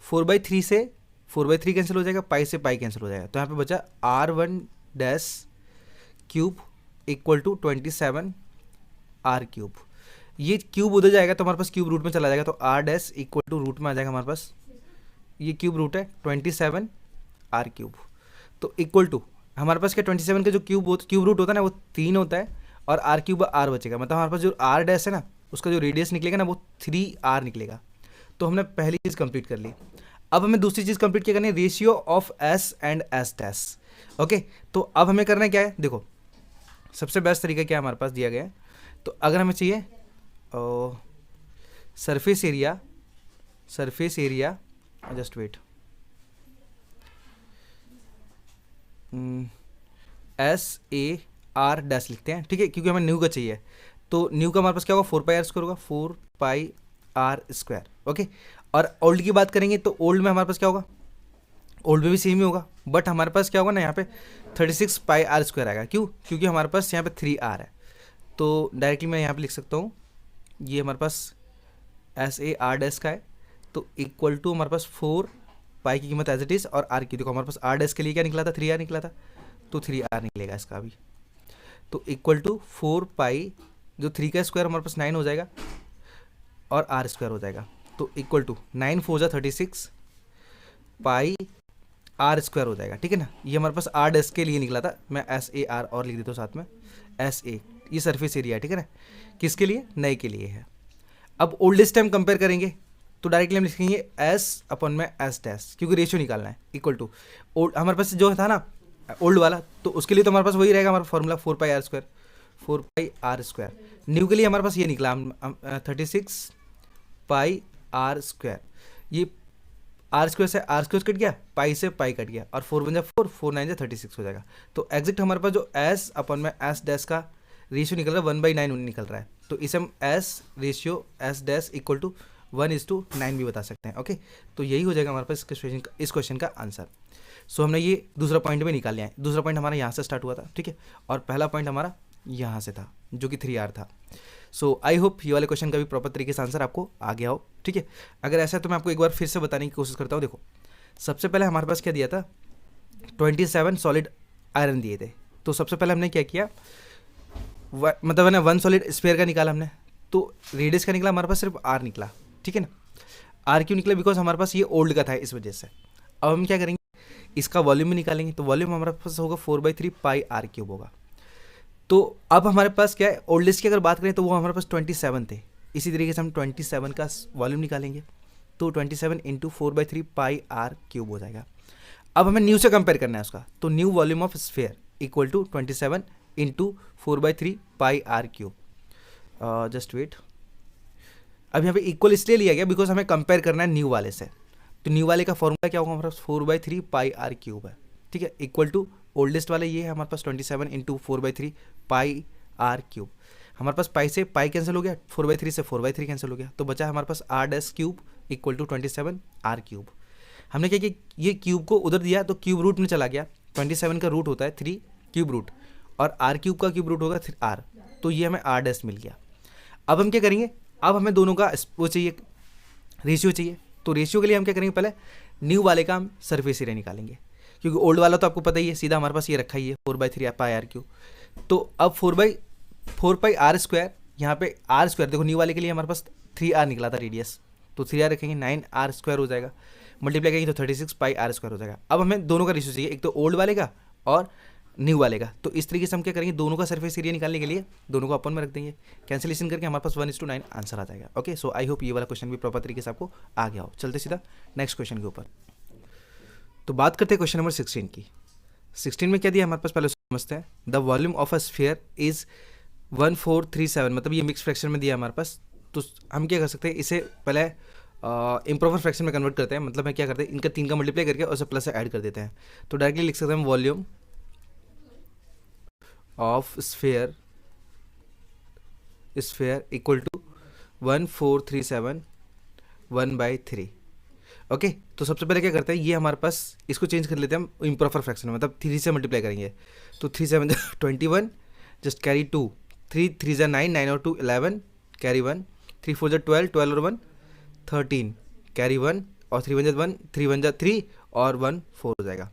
4/3 से 4/3 कैंसिल हो जाएगा, पाई से पाई कैंसिल हो जाएगा, तो यहाँ पे बचा R1 dash cube equal to 27 R cube. ये क्यूब उधर जाएगा तो हमारे पास क्यूब रूट में चला जाएगा, तो R dash equal to root में आ जाएगा हमारे पास, ये क्यूब रूट है 27 आर क्यूब। तो इक्वल टू हमारे पास क्या 27 का जो क्यूब रूट होता है ना वो 3 होता है, और आर क्यूब आर बचेगा, मतलब हमारे पास जो आर डैश है ना उसका जो रेडियस निकलेगा ना वो 3R निकलेगा। तो हमने पहली चीज़ कंप्लीट कर ली। अब हमें दूसरी चीज़ कंप्लीट क्या करनी है, ratio of S and S dash. Okay, तो अब हमें करना क्या है, देखो सबसे बेस्ट तरीका क्या हमारे पास दिया गया है, तो अगर हमें चाहिए surface area just wait, SAR dash लिखते हैं, ठीक है, क्योंकि हमें न्यू का चाहिए। तो न्यू का हमारे पास क्या होगा, 4πr² होगा, 4πr²। ओके, और ओल्ड की बात करेंगे तो ओल्ड में हमारे पास क्या होगा, ओल्ड में भी सेम ही होगा, बट हमारे पास क्या होगा ना यहाँ पे 36πr² आएगा। क्यों, क्योंकि हमारे पास यहाँ पे 3R है। तो डायरेक्टली मैं यहाँ पे लिख सकता हूँ, ये हमारे पास SAR डैश का है, तो इक्वल टू हमारे पास 4 पाई की कीमत एज इट इज़, और आर की, देखो हमारे पास आर डैश के लिए क्या निकला था, 3R निकला था, तो 3R निकलेगा इसका भी। तो इक्वल टू 4 पाई, जो 3 का स्क्वायर हमारे पास 9 हो जाएगा, और R² हो जाएगा, तो इक्वल टू 9 4 36 पाई R² हो जाएगा, ठीक है ना। ये हमारे पास आर डैश के लिए निकला था, मैं SAR और लिख देता हूँ साथ में, SA, ये सरफेस एरिया है, ठीक है ना, किसके लिए, नए के लिए है। अब ओल्डेस्ट टाइम कंपेयर करेंगे तो डायरेक्टली हम लिखेंगे S/S डैश, क्योंकि रेशियो निकालना है, इक्वल टू ओल्ड हमारे पास जो था ना ओल्ड वाला, तो उसके लिए तो हमारे पास वही रहेगा हमारा फॉर्मूला 4πr²। न्यू के लिए हमारे पास ये निकला 36πr²। ये R² से R² कट गया, पाई से पाई कट गया, और 4 × 4 4 9 36 हो जाएगा। तो एग्जैक्ट हमारे पास जो S/S डैश का रेशियो निकल रहा है 1/9 निकल रहा है, तो इसे हम S ratio S dash equal to 1:9 भी बता सकते हैं। ओके, तो यही हो जाएगा हमारे पास इस क्वेश्चन का आंसर। सो हमने ये दूसरा पॉइंट में निकाल लिया है। दूसरा पॉइंट हमारा यहाँ से स्टार्ट हुआ था, ठीक है, और पहला पॉइंट हमारा यहाँ से था जो कि 3R था। सो आई होप ये वाले क्वेश्चन का भी प्रॉपर तरीके से आंसर आपको आ गया हो, ठीक है। अगर ऐसा है तो मैं आपको एक बार फिर से बताने की कोशिश करता हूँ। देखो सबसे पहले हमारे पास क्या दिया था, 27 सॉलिड आयरन दिए थे। तो सबसे पहले हमने क्या किया, मतलब है ना 1 सॉलिड स्फीयर का निकाला हमने, तो रेडियस का निकला हमारे पास सिर्फ R निकला, ठीक है ना। R क्यों निकला, बिकॉज हमारे पास ये ओल्ड का था, इस वजह से। अब हम क्या करेंगे, इसका वॉल्यूम भी निकालेंगे, तो वॉल्यूम हमारे पास होगा 4/3 पाई R³ होगा। तो अब हमारे पास क्या है, ओल्डेस्ट की अगर बात करें तो वो हमारे पास 27 थे, इसी तरीके से हम 27 का वॉल्यूम निकालेंगे। तो 27 इंटू 4/3 पाई आर क्यूब हो जाएगा। अब हमें न्यू से कंपेयर करना है उसका, तो new volume of sphere equal to 27 into 4/3 pi are cube. Just wait, अब यहाँ पे इक्वल इसलिए लिया गया बिकॉज हमें कंपेयर करना है न्यू वाले से। तो न्यू वाले का फॉर्मूला क्या होगा हमारे पास, 4/3 पाई आर क्यूब है, ठीक है, इक्वल टू ओल्डेस्ट वाला ये है हमारे पास 27 इंटू 4/3 पाई आर क्यूब। हमारे पास पाई से पाई कैंसिल हो गया, 4/3 से 4/3 कैंसिल हो गया, तो बचा हमारे पास R dash cube equal to 27 R cube. हमने क्या किया, ये क्यूब को उधर दिया तो क्यूब रूट में चला गया, 27 का रूट होता है 3 क्यूब रूट, और आर क्यूब का क्यूब रूट होगा आर, तो ये हमें आर डैश मिल गया। अब हम क्या करेंगे, अब हमें दोनों का वो चाहिए, रेशियो चाहिए। तो रेशियो के लिए हम क्या करेंगे, पहले न्यू वाले का हम सरफेस एरिया निकालेंगे, क्योंकि ओल्ड वाला तो आपको पता ही है, सीधा हमारे पास ये रखा ही है 4/3 पाई आर क्यूब। तो अब 4/4 पाई आर स्क्वायर, यहाँ पे आर स्क्वायर देखो न्यू वाले के लिए हमारे पास 3r निकला था रेडियस, तो 3r रखेंगे 9r स्क्वायर हो जाएगा, मल्टीप्लाई करेंगे तो 36 पाई आर स्क्वायर हो जाएगा। अब हमें दोनों का रेशियो चाहिए, एक तो ओल्ड वाले का और न्यू वाले का। तो इस तरीके से हम क्या करेंगे, दोनों का सरफेस एरिया निकालने के लिए दोनों को अपन में रख देंगे, कैंसिलेशन करके हमारे पास 1:9 आंसर आ जाएगा। ओके, सो आई होप ये वाला क्वेश्चन भी प्रॉपर तरीके से आपको आ गया हो। चलते सीधा नेक्स्ट क्वेश्चन के ऊपर। तो बात करते हैं क्वेश्चन नंबर 16 की। 16 में क्या दिया हमारे पास, पहले समझते हैं। The volume of a sphere is 1437, मतलब ये मिक्स फ्रैक्शन में दिया हमारे पास। तो हम क्या कर सकते हैं, इसे पहले इम्प्रॉपर फ्रैक्शन में कन्वर्ट करते हैं, मतलब हम क्या करते हैं, इनका 3 का मल्टीप्लाई करके और उसे प्लस से ऐड कर देते हैं। तो डायरेक्टली लिख सकते हैं volume of sphere equal to 1437 1/3। Okay, तो सबसे पहले क्या करते हैं, ये हमारे पास इसको चेंज कर लेते हैं हम इम्प्रॉपर फ्रैक्शन में, मतलब 3 से मल्टीप्लाई करेंगे। तो 3 7 21, जस्ट कैरी 2, 3 3 9, 9 और 2 11, कैरी 1, 3 4 12, 12 और 1 13, कैरी 1, और 3 1 1, 3 1 3 और 1 4 हो जाएगा।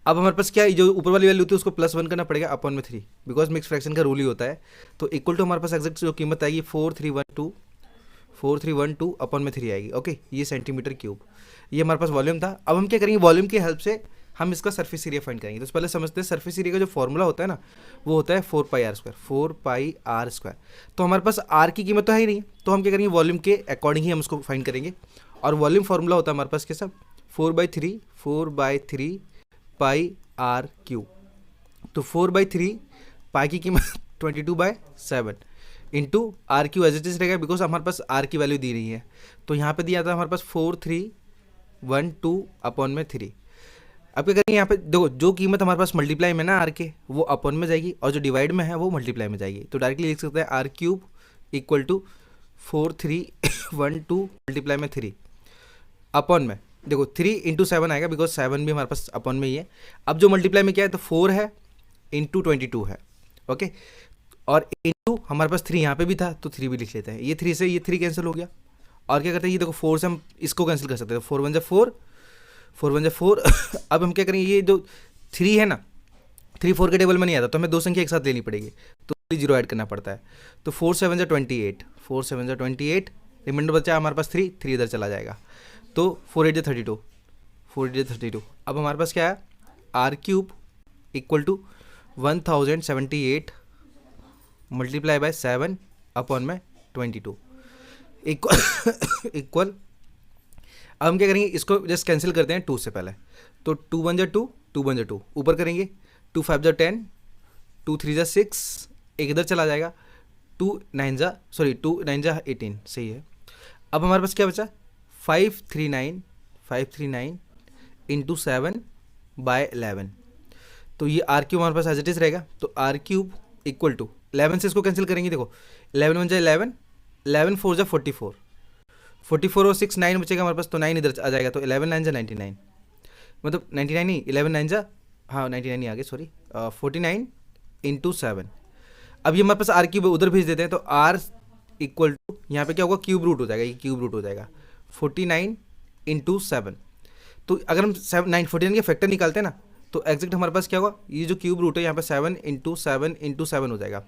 अब हमारे पास क्या, जो ऊपर वाली वैल्यू होती है उसको +1 करना पड़ेगा अपॉन में 3, बिकॉज मिक्स फ्रैक्शन का रूल ही होता है। तो इक्वल टू हमारे पास एग्जैक्ट जो कीमत आएगी 4312 अपॉन में 3 आएगी। ओके, ये सेंटीमीटर क्यूब, ये हमारे पास वॉल्यूम था। अब हम क्या करेंगे, वॉल्यूम की हेल्प से हम इसका सरफेस एरिया फाइंड करेंगे। तो पहले समझते हैं सरफेस एरिया का जो फॉर्मूला होता है ना, वो होता है 4 पाई आर स्क्वायर। तो हमारे पास आर की कीमत तो है ही नहीं, तो हम क्या करेंगे, वॉल्यूम के अकॉर्डिंग ही हम उसको फाइंड करेंगे। और वॉल्यूम फार्मूला होता है हमारे पास कैसा, 4/3 पाई आर क्यूब। तो 4/3 पाई की कीमत 22/7 into R cube as it is रहेगा, बिकॉज हमारे पास आर की वैल्यू दी रही है। तो यहाँ पे दिया था हमारे पास 4312 अपॉन में 3। अब क्या करेंगे, यहाँ पे देखो जो कीमत हमारे पास मल्टीप्लाई में ना आर के, वो अपॉन में जाएगी, और जो डिवाइड में है वो मल्टीप्लाई में जाएगी। तो डायरेक्टली लिख सकते हैं R cube equal to 4312 multiply में 3 अपॉन में, देखो 3 इंटू 7 आएगा, बिकॉज 7 भी हमारे पास अपॉन में ही है। अब जो मल्टीप्लाई में क्या है, तो 4 है इंटू 22 है। ओके, और इंटू हमारे पास 3 यहाँ पे भी था, तो 3 भी लिख लेते हैं। ये 3 से ये 3 कैंसिल हो गया, और क्या करते हैं, ये देखो 4 से हम इसको कैंसिल कर सकते हैं, 4 1 4, 4 1 4। अब हम क्या करेंगे, ये जो 3 है ना, 3 4 के टेबल में नहीं आता, तो हमें 2 संख्या एक साथ लेनी पड़ेगी, तो 0 ऐड करना पड़ता है। तो 4 7 28, 4 7 28, रिमाइंडर बचा हमारे पास 3 इधर चला जाएगा, तो 4 8 32, 4 8 32। अब हमारे पास क्या है, R cube equal to 1078 multiply by 7 upon में 22 इक्वल। अब हम क्या करेंगे, इसको जस्ट कैंसिल करते हैं 2 से पहले। तो 2 1 2, 2 1 2 ऊपर करेंगे, 2 5 10, 2 3 6, एक इधर चला जाएगा, 2 9 18, सही है। अब हमारे पास क्या बचा, 539 इंटू 7/11। तो ये आर क्यूब हमारे पास एज इट इज रहेगा। तो आर क्यूब इक्वल टू 11 से इसको कैंसिल करेंगे, देखो 11 1 11, 11 4 44, 44 और 6 9 बचेगा हमारे पास, तो 9 इधर आ जाएगा, तो 11 9 99, मतलब 99 नहीं, 11 9 हाँ 99 ही आ गए, सॉरी, 49 इंटू 7। अब ये हमारे पास आर क्यूब उधर भेज देते हैं, तो आर इक्वल टू यहाँ पे क्या होगा, क्यूब रूट हो जाएगा, ये क्यूब रूट हो जाएगा 49 इंटू 7। तो अगर हम 49 के फैक्टर निकालते हैं ना, तो एग्जैक्ट हमारे पास क्या होगा, ये जो क्यूब रूट है यहाँ पे 7 इंटू 7 हो जाएगा।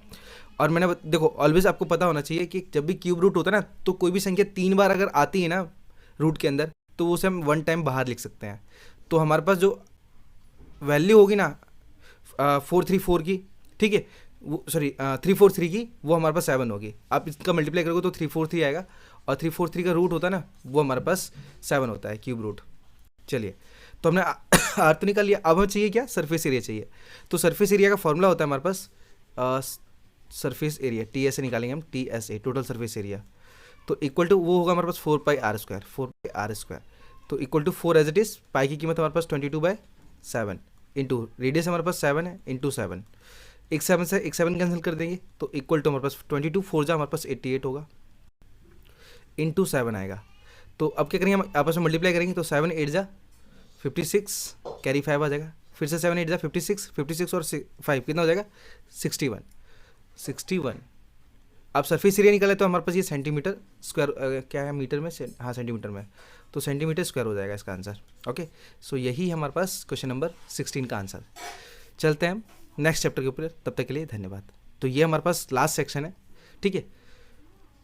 और मैंने देखो ऑलवेज आपको पता होना चाहिए कि जब भी क्यूब रूट होता है ना, तो कोई भी संख्या 3 बार अगर आती है ना रूट के अंदर, तो उसे हम 1 टाइम बाहर लिख सकते हैं। तो हमारे पास जो वैल्यू होगी ना 434 की, ठीक है, वो सॉरी 343 की वो हमारे पास 7 होगी। आप इसका मल्टीप्लाई करोगे तो 343 आएगा, और 343 का रूट होता है ना वो हमारे पास 7 होता है, क्यूब रूट। चलिए, तो हमने आर तो निकाल लिया, अब हमें चाहिए क्या, सरफेस एरिया चाहिए। तो सरफेस एरिया का फॉर्मूला होता है हमारे पास surface area, T S A निकालेंगे हम, T S A total surface area. तो इक्वल टू वो होगा हमारे पास 4 पाई आर स्क्वायर। तो equal to 4 as it is, pi की कीमत हमारे पास 22/7 इंटू रेडियस हमारे पास 7 है, इंटू 7, एक 7 से एक 7 कैंसिल कर देंगे, तो इक्वल टू हमारे पास 22 4 जा हमारे पास 88 होगा, इंटू 7 आएगा। तो अब क्या करेंगे, हम आपस में मल्टीप्लाई करेंगे, तो 7 8 जा 56, कैरी 5 आ जाएगा, फिर से 7 8 जा 56, 56 और 5 कितना हो जाएगा 61। अब सरफेस एरिया निकाले तो हमारे पास ये सेंटीमीटर स्क्वायर क्या है मीटर में हाँ सेंटीमीटर में, तो सेंटीमीटर स्क्वायर हो जाएगा इसका आंसर। ओके, सो यही हमारे पास क्वेश्चन नंबर 16 का आंसर। चलते हैं हम नेक्स्ट चैप्टर के ऊपर, तब तक के लिए धन्यवाद। तो ये हमारे पास लास्ट सेक्शन है, ठीक है।